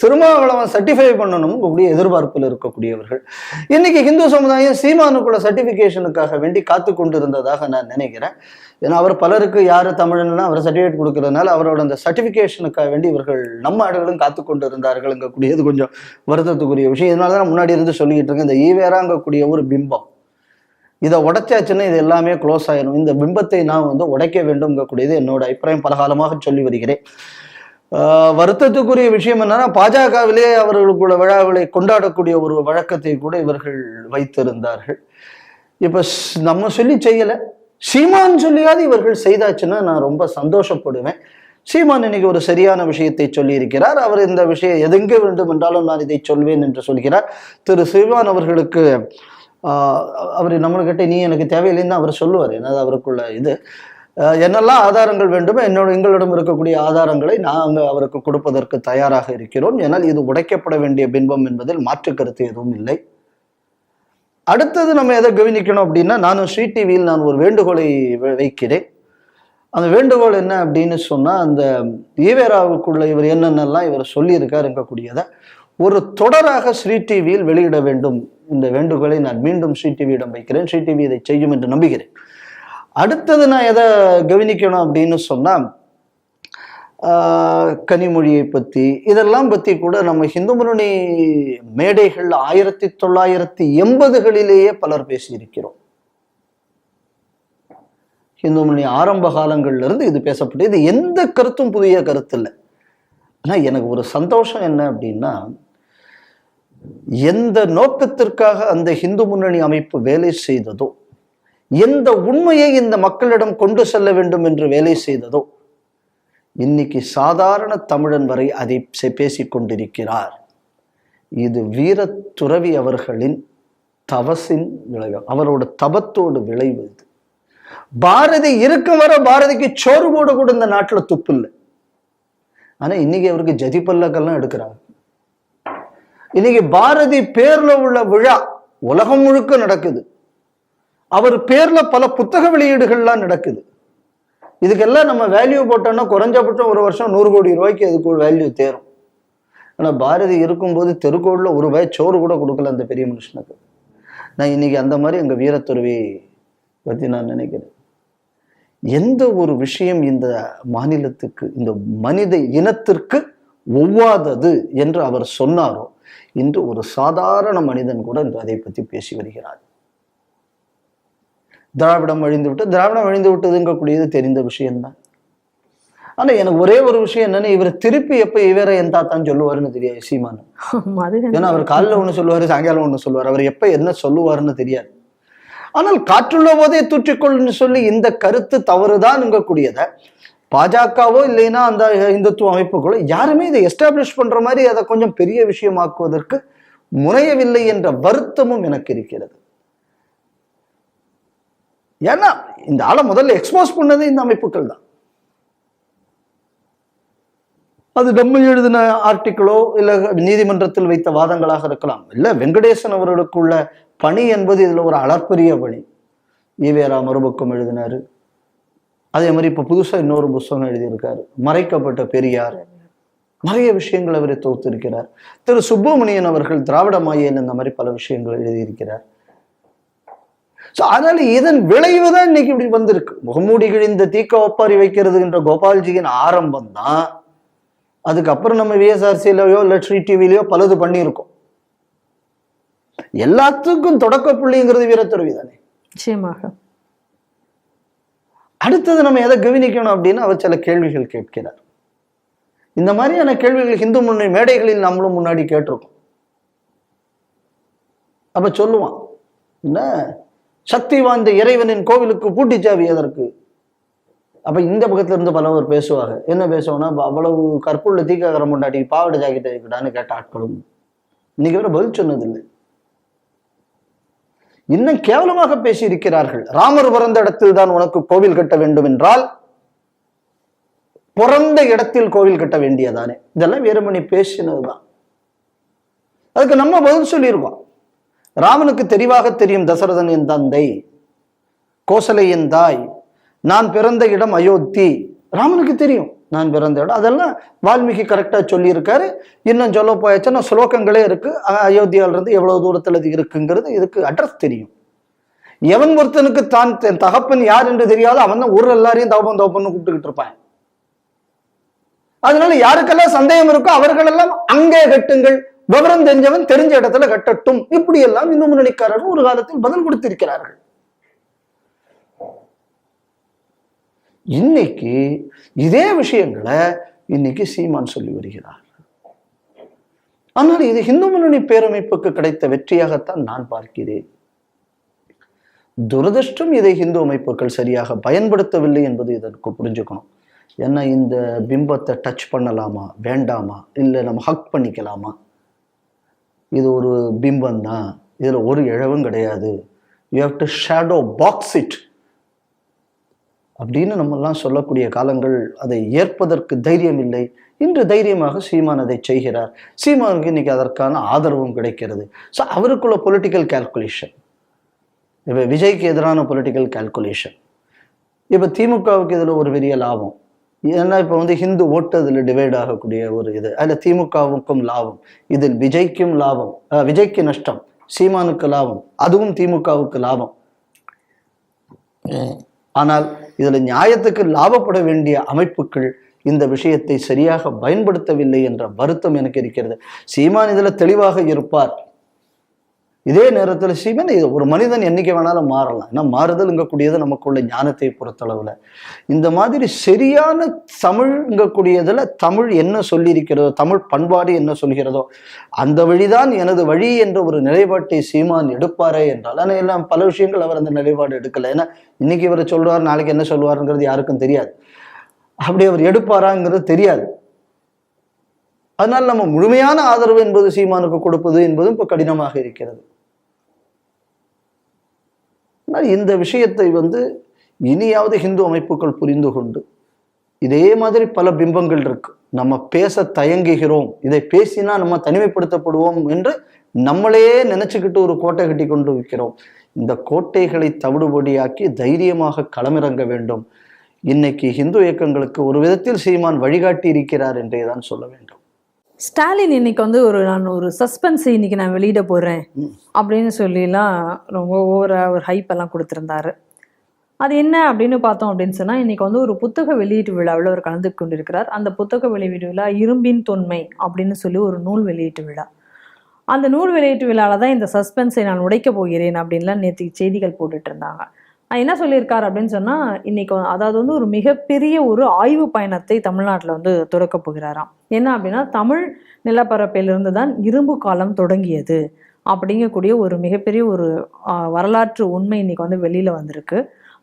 திருமாவளவன் சர்டிஃபை பண்ணணும் கூடிய எதிர்பார்ப்பில் இருக்கக்கூடியவர்கள். இன்னைக்கு இந்து சமுதாயம் சீமானுக்குள்ள சர்டிஃபிகேஷனுக்காக வேண்டி காத்து கொண்டு இருந்ததாக நான் நினைக்கிறேன். ஏன்னா அவர் பலருக்கு யாரு தமிழன்னா அவர் சர்டிஃபிகேட் கொடுக்கறதுனால அவரோட அந்த சர்டிஃபிகேஷனுக்காக வேண்டி இவர்கள் நம்ம ஆடுகளும் காத்து கொண்டு இருந்தார்கள்ங்கக்கூடியது கொஞ்சம் வருத்தத்துக்குரிய விஷயம். இதனாலதான் முன்னாடி இருந்து சொல்லிக்கிட்டு இருக்கேன், இந்த ஈவேராங்கக்கூடிய ஒரு பிம்பம் இதை உடைச்சாச்சுன்னா இது எல்லாமே க்ளோஸ் ஆயிடும். இந்த பிம்பத்தை நான் உடைக்க வேண்டும்ங்கக்கூடியது என்னோட அபிப்பிராயம். பல காலமாக சொல்லி வருகிறேன். வருத்தத்துக்குரிய விஷயம் என்னன்னா, பாஜகவிலே அவர்களுக்குள்ள விழாவிலை கொண்டாடக்கூடிய ஒரு வழக்கத்தை கூட இவர்கள் வைத்திருந்தார்கள். இப்ப நம்ம சொல்லி செய்யல, சீமான் சொல்லியாவது இவர்கள் செய்தாச்சுன்னா நான் ரொம்ப சந்தோஷப்படுவேன். சீமான் இன்னைக்கு ஒரு சரியான விஷயத்தை சொல்லி இருக்கிறார். அவர் இந்த விஷயம் எதெங்க வேண்டும் என்றாலும் நான் இதை சொல்வேன் என்று சொல்கிறார். திரு சீமான் அவர்களுக்கு அவர் நம்மளுக்கிட்ட நீ எனக்கு தேவையில்லைன்னு அவர் சொல்லுவார். ஏன்னா அவருக்குள்ள இது என்னெல்லாம் ஆதாரங்கள் வேண்டுமோ எங்களிடம் இருக்கக்கூடிய ஆதாரங்களை நாங்கள் அவருக்கு கொடுப்பதற்கு தயாராக இருக்கிறோம். ஏன்னால் இது உடைக்கப்பட வேண்டிய பின்பம் என்பதில் மாற்று கருத்து எதுவும் இல்லை. அடுத்தது நம்ம எதை கவனிக்கணும் அப்படின்னா, நானும் ஸ்ரீ டிவியில் நான் ஒரு வேண்டுகோளை வைக்கிறேன். அந்த வேண்டுகோள் என்ன அப்படின்னு சொன்னா, அந்த ஈவேராவுக்குள்ள இவர் என்னென்னலாம் இவர் சொல்லியிருக்கார் இருக்கக்கூடியதை ஒரு தொடராக ஸ்ரீ டிவியில் வெளியிட வேண்டும். இந்த வேண்டுகோளை நான் மீண்டும் ஸ்ரீ டிவியிடம் வைக்கிறேன். ஸ்ரீ டிவி இதை செய்யும் என்று நம்புகிறேன். அடுத்தது நான் எதை கவனிக்கணும் அப்படின்னு சொன்னா, கனிமொழியை பத்தி இதெல்லாம் பத்தி கூட நம்ம இந்து முன்னணி மேடைகள் 1980களிலேயே பலர் பேசியிருக்கிறோம். இந்து முன்னணி ஆரம்ப காலங்கள்ல இருந்து இது பேசப்பட்டு இது எந்த கருத்தும் புதிய கருத்து இல்லை. ஆனா எனக்கு ஒரு சந்தோஷம் என்ன அப்படின்னா, எந்த நோக்கத்திற்காக அந்த இந்து முன்னணி அமைப்பு வேலை செய்ததோ, எந்த உண்மையை இந்த மக்களிடம் கொண்டு செல்ல வேண்டும் என்று வேலை செய்ததோ, இன்னைக்கு சாதாரண தமிழன் வரை அதை பேசிக் கொண்டிருக்கிறார். இது வீர துறவி அவர்களின் தவசின் விளைவு, அவரோட தபத்தோடு விளைவு. இது பாரதி இருக்கும் வர பாரதிக்கு சோறு போட கூட இந்த நாட்டுல துப்பு இல்லை. ஆனா இன்னைக்கு அவருக்கு ஜதி பல்லக்கெல்லாம் எடுக்கிறாங்க. இன்னைக்கு பாரதி பேர்ல உள்ள விழா உலகம் முழுக்க நடக்குது. அவர் பேர்ல பல புத்தக வெளியீடுகள்லாம் நடக்குது. இதுக்கெல்லாம் நம்ம வேல்யூ போட்டோம்னா குறைஞ்சபட்சம் ஒரு வருஷம் 100 கோடி ரூபாய்க்கு அதுக்கு ஒரு வேல்யூ தேரும். ஆனா பாரதி இருக்கும்போது தெருக்கோடுல ஒரு ரூபாய் சோறு கூட கொடுக்கல அந்த பெரிய மனுஷனுக்கு. நான் இன்னைக்கு அந்த மாதிரி எங்க வீரத்துறவி பத்தி நான் நினைக்கிறேன். எந்த ஒரு விஷயம் இந்த மாநிலத்துக்கு, இந்த மனித இனத்திற்கு ஒவ்வாதது என்று அவர் சொன்னாரோ, இன்று ஒரு சாதாரண மனிதன் கூட இன்று அதை பற்றி பேசி வருகிறார். திராவிடம் அழிந்து விட்டதுங்கக்கூடியது தெரிந்த விஷயம்தான். ஆனா எனக்கு ஒரே ஒரு விஷயம் என்னன்னா, இவர் திருப்பி எப்ப இவர என் தாத்தான்னு சொல்லுவாருன்னு தெரியாது சீமான். ஏன்னா அவர் காலைல ஒண்ணு சொல்லுவாரு, சாயங்காலம் ஒண்ணு சொல்லுவார். அவர் எப்ப என்ன சொல்லுவாருன்னு தெரியாது. ஆனால் காற்றுள்ள போதே தூற்றிக்கொள்ளுன்னு சொல்லி இந்த கருத்து தவறுதான்ங்கக்கூடியத பாஜகவோ இல்லைன்னா அந்த இந்துத்துவ அமைப்புகளோ யாருமே இதை எஸ்டாப்ளிஷ் பண்ற மாதிரி அதை கொஞ்சம் பெரிய விஷயமாக்குவதற்கு முனையவில்லை என்ற வருத்தமும் எனக்கு இருக்கிறது. ஏன்னா இந்த ஆளை முதல்ல எக்ஸ்போஸ் பண்ணது இந்த அமைப்புகள் தான். அது நம்ம எழுதின ஆர்டிக்கிளோ இல்ல நீதிமன்றத்தில் வைத்த வாதங்களாக இருக்கலாம். இல்ல வெங்கடேசன் அவர்களுக்குள்ள பணி என்பது இதுல ஒரு அளப்பரிய பணி. ஈவேரா மறுபக்கம் எழுதினாரு. அதே மாதிரி இப்ப புதுசா இன்னொரு புத்தகம் எழுதியிருக்காரு, மறைக்கப்பட்ட பெரியார். நிறைய விஷயங்கள் அவரை தொகுத்திருக்கிறார். திரு சுப்பிரமணியன் அவர்கள் திராவிட மாயையில் இந்த மாதிரி பல விஷயங்கள் எழுதியிருக்கிறார். அதனால இதன் விளைவுதான் இன்னைக்கு இப்படி வந்திருக்கு. முகமூடிகள் இந்த தீக்க ஒப்பாரி வைக்கிறதுன்ற கோபால்ஜியின் ஆரம்பம் தான். அதுக்கப்புறம் நம்ம விஎஸ்ஆர்சியிலயோ இல்ல ஸ்ரீ டிவிலையோ பலது பண்ணியிருக்கோம். எல்லாத்துக்கும் தொடக்க புள்ளிங்கிறது வீரத்துறவி தானே. நிச்சயமாக. அடுத்தது நம்ம எதை கவனிக்கணும் அப்படின்னா, அவர் சில கேள்விகள் கேட்கிறார். இந்த மாதிரியான கேள்விகள் இந்து முன்னணி மேடைகளில் நம்மளும் முன்னாடி கேட்டிருக்கோம். அப்ப சொல்லுவான், என்ன சக்தி வாய்ந்த இறைவனின் கோவிலுக்கு பூட்டிச்சாவி எதற்கு? அப்ப இந்த பக்கத்துல இருந்து பலவர் பேசுவாங்க. என்ன பேசுவாங்கன்னா, அவ்வளவு கற்புள்ள தீக்காகரம் கொண்டாட்டி பாவடை ஜாக்கெட் வைக்கடான்னு கேட்ட ஆட்களும் இன்னைக்கு வரை பதில் சொன்னதில்லை. இன்னும் கேவலமாக பேசி இருக்கிறார்கள். ராமர் பிறந்த இடத்தில் தான் உனக்கு கோவில் கட்ட வேண்டும் என்றால் பிறந்த இடத்தில் கோவில் கட்ட வேண்டியதானே. இதெல்லாம் வீரமணி பேசினதுதான். அதுக்கு நம்ம பதில் சொல்லியிருக்கோம். ராமனுக்கு தெளிவாக தெரியும் தசரதன் என் தந்தை, கோசலை என் தாய், நான் பிறந்த இடம் அயோத்தி. ராமனுக்கு தெரியும் நான் பிறந்த இடம். அதெல்லாம் வால்மீகி கரெக்டா சொல்லியிருக்காரு. இன்னும் சொல்ல போயாச்சுன்னா ஸ்லோகங்களே இருக்கு. அயோத்தியால இருந்து எவ்வளவு தூரத்துல இது இருக்குங்கிறது இதுக்கு அட்ரஸ் தெரியும். எவன் ஒருத்தனுக்கு தான் தகப்பன் யார் என்று தெரியாத அவன் தான் ஊர் எல்லாரையும் தகப்பன் தகப்பன்னு கூப்பிட்டுக்கிட்டு இருப்பான். அதனால யாருக்கெல்லாம் சந்தேகம் இருக்கோ அவர்களெல்லாம் அங்கே கட்டுங்கள், விவரம் தெரிஞ்சவன் தெரிஞ்ச இடத்துல கட்டட்டும். இப்படி எல்லாம் இந்து முன்னணிக்காரர்கள் ஒரு காலத்தில் பதில் கொடுத்திருக்கிறார்கள். இன்னைக்கு இதே விஷயங்களை இன்னைக்கு சீமான் சொல்லி வருகிறார். ஆனால் இது இந்து முன்னணி பேரமைப்புக்கு கிடைத்த வெற்றியாகத்தான் நான் பார்க்கிறேன். துரதிருஷ்டம் இதை இந்து அமைப்புகள் சரியாக பயன்படுத்தவில்லை என்பது இதற்கு புரிஞ்சுக்கணும். ஏன்னா இந்த பிம்பத்தை டச் பண்ணலாமா வேண்டாமா, இல்லை நம்ம ஹக் பண்ணிக்கலாமா, இது ஒரு பிம்பம் தான், இதுல ஒரு இழவும் கிடையாது, you have to shadow box it அப்படின்னு நம்மெல்லாம் சொல்லக்கூடிய காலங்கள் அதை ஏற்பதற்கு தைரியம் இல்லை. இன்று தைரியமாக சீமான் அதை செய்கிறார். சீமானுக்கு இன்னைக்கு அதற்கான ஆதரவும் கிடைக்கிறது. ஸோ அவருக்குள்ள பொலிட்டிக்கல் கால்குலேஷன், இப்போ விஜய்க்கு எதிரான பொலிட்டிக்கல் கால்குலேஷன், இப்போ திமுகவுக்கு இதில் ஒரு பெரிய லாபம். ஏன்னா இப்போ ஹிந்து ஓட்டு அதில் டிவைட் ஆகக்கூடிய ஒரு இது, அதில் திமுகவுக்கும் லாபம், இதில் விஜய்க்கும் லாபம், விஜய்க்கு நஷ்டம், சீமானுக்கு லாபம், அதுவும் திமுகவுக்கு லாபம். ஆனால் இதுல நியாயத்துக்கு லாபப்பட வேண்டிய அமைப்புகள் இந்த விஷயத்தை சரியாக பயன்படுத்தவில்லை என்ற வருத்தம் எனக்கு இருக்கிறது. சீமான் இதுல தெளிவாக இருப்பார். இதே நேரத்தில் சீமான் ஒரு மனிதன் என்னைக்கு வேணாலும் மாறலாம். ஏன்னா மாறுதல்ங்கக்கூடியது நமக்குள்ள ஞானத்தை பொறுத்தளவுல இந்த மாதிரி சரியான தமிழ்ங்கக்கூடியதுல தமிழ் என்ன சொல்லியிருக்கிறதோ, தமிழ் பண்பாடு என்ன சொல்கிறதோ அந்த வழிதான் எனது வழி என்ற ஒரு நிலைப்பாட்டை சீமான் எடுப்பாரே என்றால், ஆனால் எல்லாம் பல விஷயங்கள் அவர் அந்த நிலைப்பாடு எடுக்கல. ஏன்னா இன்னைக்கு இவர் சொல்றார், நாளைக்கு என்ன சொல்லுவாருங்கிறது யாருக்கும் தெரியாது. அப்படி அவர் எடுப்பாராங்கிறது தெரியாது. அதனால் நம்ம முழுமையான ஆதரவு என்பது சீமானுக்கு கொடுப்பது என்பதும் இப்போ கடினமாக இருக்கிறது. இந்த விஷயத்தை இனியாவது ஹிந்து அமைப்புகள் புரிந்து கொண்டு, இதே மாதிரி பல பிம்பங்கள் இருக்கு, நம்ம பேச தயங்குகிறோம், இதை பேசினா நம்ம தனிமைப்படுத்தப்படுவோம் என்று நம்மளே நினைச்சுக்கிட்டு ஒரு கோட்டை கட்டி கொண்டு வைக்கிறோம். இந்த கோட்டைகளை தவிடுபடியாக்கி தைரியமாக களமிறங்க வேண்டும். இன்னைக்கு ஹிந்து இயக்கங்களுக்கு ஒரு விதத்தில் சீமான் வழிகாட்டி இருக்கிறார் என்றே தான் சொல்ல வேண்டும். ஸ்டாலின் இன்னைக்கு நான் ஒரு சஸ்பென்ஸ் இன்னைக்கு நான் வெளியிட போறேன் அப்படின்னு சொல்லிலாம் ரொம்ப ஒரு ஹைப் எல்லாம் கொடுத்திருந்தாரு. அது என்ன அப்படின்னு பார்த்தோம் அப்படின்னு சொன்னா, இன்னைக்கு ஒரு புத்தக வெளியீட்டு விழாவில் அவர் கலந்து கொண்டிருக்கிறார். அந்த புத்தக வெளியீட்டு விழா இரும்பின் தொன்மை அப்படின்னு சொல்லி ஒரு நூல் வெளியீட்டு விழா. அந்த நூல் வெளியீட்டு விழாவில் தான் இந்த சஸ்பென்ஸை நான் உடைக்க போகிறேன் அப்படின்லாம் நேற்று செய்திகள் போட்டுட்டு இருந்தாங்க. என்ன சொல்லியிருக்காரு அப்படின்னு சொன்னா, இன்னைக்கு அதாவது ஒரு மிகப்பெரிய ஒரு ஆய்வு பயணத்தை தமிழ்நாட்டில் தொடக்க போகிறாராம். என்ன அப்படின்னா, தமிழ் நிலப்பரப்பிலிருந்து தான் இரும்பு காலம் தொடங்கியது அப்படிங்கக்கூடிய ஒரு மிகப்பெரிய ஒரு வரலாற்று உண்மை இன்னைக்கு வெளியில வந்திருக்கு.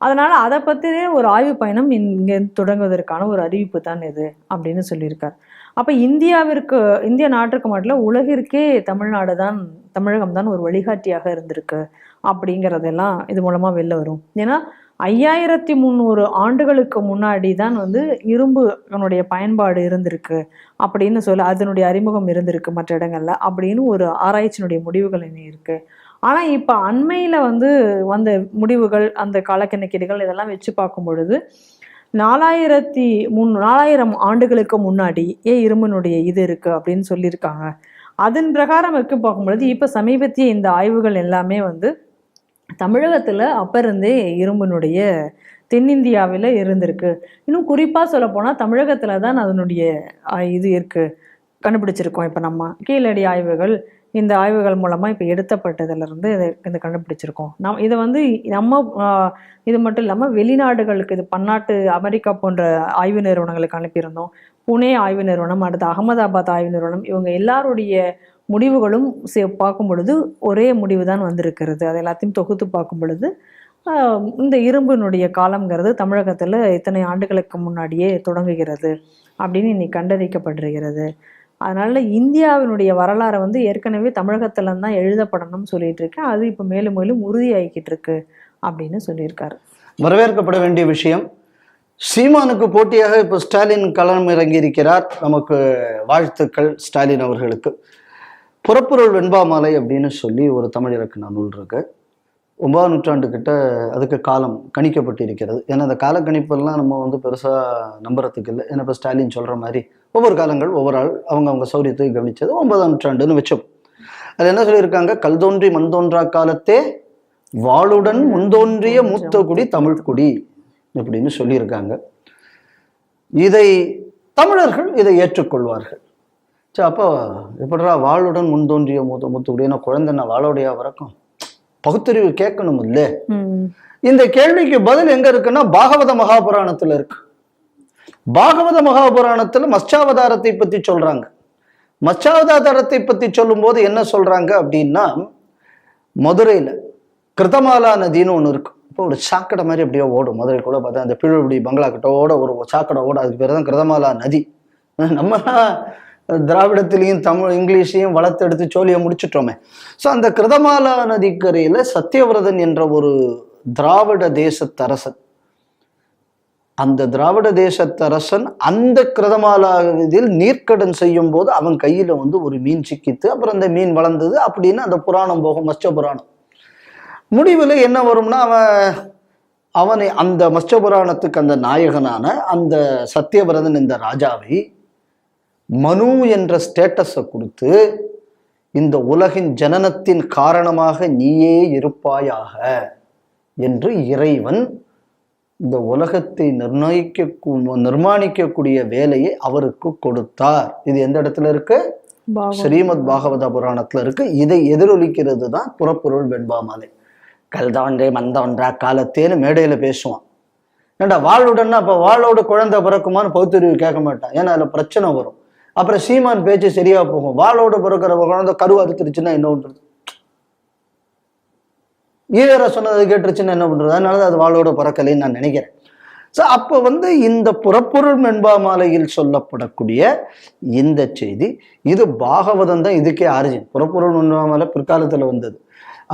அதனால அதை பற்றின ஒரு ஆய்வு பயணம் இங்கே தொடங்குவதற்கான ஒரு அறிவிப்பு தான் இது அப்படின்னு சொல்லியிருக்கார். அப்போ இந்திய நாட்டுக்கு மட்டும் உலகிற்கே தமிழகம் தான் ஒரு வழிகாட்டியாக இருந்திருக்கு அப்படிங்கிறதெல்லாம் இது மூலமாக வெளில வரும். ஏன்னா 5300 ஆண்டுகளுக்கு முன்னாடி தான் இரும்புனுடைய பயன்பாடு இருந்திருக்கு அப்படின்னு சொல்லி அதனுடைய அறிமுகம் இருந்திருக்கு மற்ற இடங்கள்ல அப்படின்னு ஒரு ஆராய்ச்சியினுடைய முடிவுகள் என்ன இருக்கு. ஆனால் இப்போ அண்மையில் வந்த முடிவுகள், அந்த காலக்கணக்கீடுகள் இதெல்லாம் வச்சு பார்க்கும் பொழுது 4000 ஆண்டுகளுக்கு முன்னாடி இரும்பினுடைய இது இருக்கு அப்படின்னு சொல்லியிருக்காங்க. அதன் பிரகாரம் இருக்கு பார்க்கும்பொழுது இப்போ சமீபத்திய இந்த ஆய்வுகள் எல்லாமே தமிழகத்தில் அப்போ இருந்தே இரும்பினுடைய தென்னிந்தியாவில் இருந்திருக்கு. இன்னும் குறிப்பாக சொல்ல போனால் தமிழகத்தில் தான் அதனுடைய இது இருக்கு கண்டுபிடிச்சிருக்கோம். இப்போ நம்ம கீழடி ஆய்வுகள், இந்த ஆய்வுகள் மூலமாக இப்போ எடுத்தப்பட்டதுலேருந்து இதை கண்டுபிடிச்சிருக்கோம். இதை நம்ம இது மட்டும் இல்லாமல் வெளிநாடுகளுக்கு, இது பன்னாட்டு அமெரிக்கா போன்ற ஆய்வு நிறுவனங்களுக்கு அனுப்பியிருந்தோம். புனே ஆய்வு நிறுவனம், அடுத்து அகமதாபாத் ஆய்வு நிறுவனம், இவங்க எல்லாருடைய முடிவுகளும் பார்க்கும் பொழுது ஒரே முடிவு தான் வந்திருக்கிறது. அது எல்லாத்தையும் தொகுத்து பார்க்கும் பொழுது இந்த இரும்பினுடைய காலம்ங்கிறது தமிழகத்தில் இத்தனை ஆண்டுகளுக்கு முன்னாடியே தொடங்குகிறது அப்படின்னு இன்னைக்கு கண்டறியப்பட்டிருக்கிறது. அதனால இந்தியாவினுடைய வரலாறை வந்து ஏற்கனவே தமிழகத்துல தான் எழுதப்படணும்னு சொல்லிட்டு இருக்கேன். அது இப்போ மேலும் மேலும் உறுதியாகிக்கிட்டு இருக்கு அப்படின்னு சொல்லியிருக்காரு. வரவேற்கப்பட வேண்டிய விஷயம். சீமானுக்கு போட்டியாக இப்போ ஸ்டாலின் களம் இறங்கி இருக்கிறார். நமக்கு வாழ்த்துக்கள் ஸ்டாலின் அவர்களுக்கு. புறப்பொருள் வெண்பாமாலை அப்படின்னு சொல்லி ஒரு தமிழ் இலக்கண நூல் இருக்கு. 9ஆம் நூற்றாண்டு கிட்ட அதுக்கு காலம் கணிக்கப்பட்டு இருக்கிறது. ஏன்னா அந்த கால கணிப்பெல்லாம் நம்ம வந்து பெருசாக நம்புறதுக்கு இல்லை. ஏன்னா இப்போ ஸ்டாலின் சொல்கிற மாதிரி ஒவ்வொரு காலங்கள் ஒவ்வொரு ஆள் அவங்க சௌரியத்தை கவனித்தது 9ஆம் நூற்றாண்டுன்னு வச்சோம். அதில் என்ன சொல்லியிருக்காங்க? கல் தோன்றி மண் தோன்றா காலத்தே வாளுடன் முன்தோன்றிய மூத்த குடி தமிழ் குடி அப்படின்னு சொல்லியிருக்காங்க. இதை தமிழர்கள் இதை ஏற்றுக்கொள்வார்கள். சரி, அப்போ எப்படா வாளுடன் முன்தோன்றிய மூத்த குடி? ஏன்னா குழந்தைன்னா வாழோடையா வரக்கும்? பகுத்தறிவு கேட்கணும் இல்ல? இந்த கேள்விக்கு பதில் எங்க இருக்குன்னா பாகவத மகாபுராணத்துல இருக்கு. பாகவத மகாபுராணத்துல மத்ஸ்யாவதாரத்தை பத்தி சொல்றாங்க. மத்ஸ்யாவதாரத்தை பத்தி சொல்லும் போது என்ன சொல்றாங்க அப்படின்னா, மதுரையில கிருதமாலா நதின்னு ஒண்ணு இருக்கு. இப்போ ஒரு சாக்கடை மாதிரி அப்படியே ஓடும். மதுரை கூட பார்த்தா அந்த பிழுபடி பங்களா கிட்டோட ஒரு சாக்கடை ஓடும். அதுக்கு பேர் தான் கிருதமாலா நதி. நம்ம திராவிடத்திலையும் தமிழ் இங்கிலீஷையும் வளர்த்து எடுத்து சோழியை முடிச்சுட்டோமே. ஸோ அந்த கிருதமாலா நதிக்கரையில சத்தியவிரதன் என்ற ஒரு திராவிட தேசத்தரசன், அந்த திராவிட தேசத்தரசன் அந்த கிருதமாலா இதில் நீர்க்கடன் செய்யும் போது அவன் கையில வந்து ஒரு மீன் சிக்கித்து, அப்புறம் அந்த மீன் வளர்ந்தது அப்படின்னு அந்த புராணம் போகும், மத்ஸ்ய புராணம். முடிவில் என்ன வரும்னா, அவனை அந்த மத்ஸ்ய புராணத்துக்கு அந்த நாயகனான அந்த சத்தியவிரதன் இந்த ராஜாவை மனு என்ற ஸ்டேட்டஸை கொடுத்து, இந்த உலகின் ஜனனத்தின் காரணமாக நீயே இருப்பாயாக என்று இறைவன் இந்த உலகத்தை நிர்மாணிக்கக்கூடிய வேலையை அவருக்கு கொடுத்தார். இது எந்த இடத்துல இருக்கு? ஸ்ரீமத் பாகவத புராணத்துல இருக்கு. இதை எதிரொலிக்கிறது தான் புறப்பொருள் வெண்பாமாலை. கல்தாண்டே மந்தோன்றா காலத்தேன்னு மேடையில பேசுவான். ஏண்டா வாளுடன்னா அப்ப வாளோட குழந்தை பிறக்குமான்னு பகுத்தறிவு கேட்க மாட்டான். ஏன்னா அதுல பிரச்சனை வரும். அப்புறம் சீமான் பேச்சு சரியா போகும். வாளோட பிறக்கிற குழந்தை கரு அறுத்துருச்சுன்னா என்ன பண்றது? ஈவேரா சொன்னதை கேட்டுருச்சுன்னா என்ன பண்றது? அதனாலதான் அது வாளோட பிறக்கலைன்னு நான் நினைக்கிறேன். ஸோ அப்போ வந்து இந்த புறப்பொருள் வெண்பாமாலையில் சொல்லப்படக்கூடிய இந்த செய்தி, இது பாகவதம் தான் இதுக்கே ஆரிஜின். புறப்பொருள் வெண்பாமாலை பிற்காலத்துல வந்தது.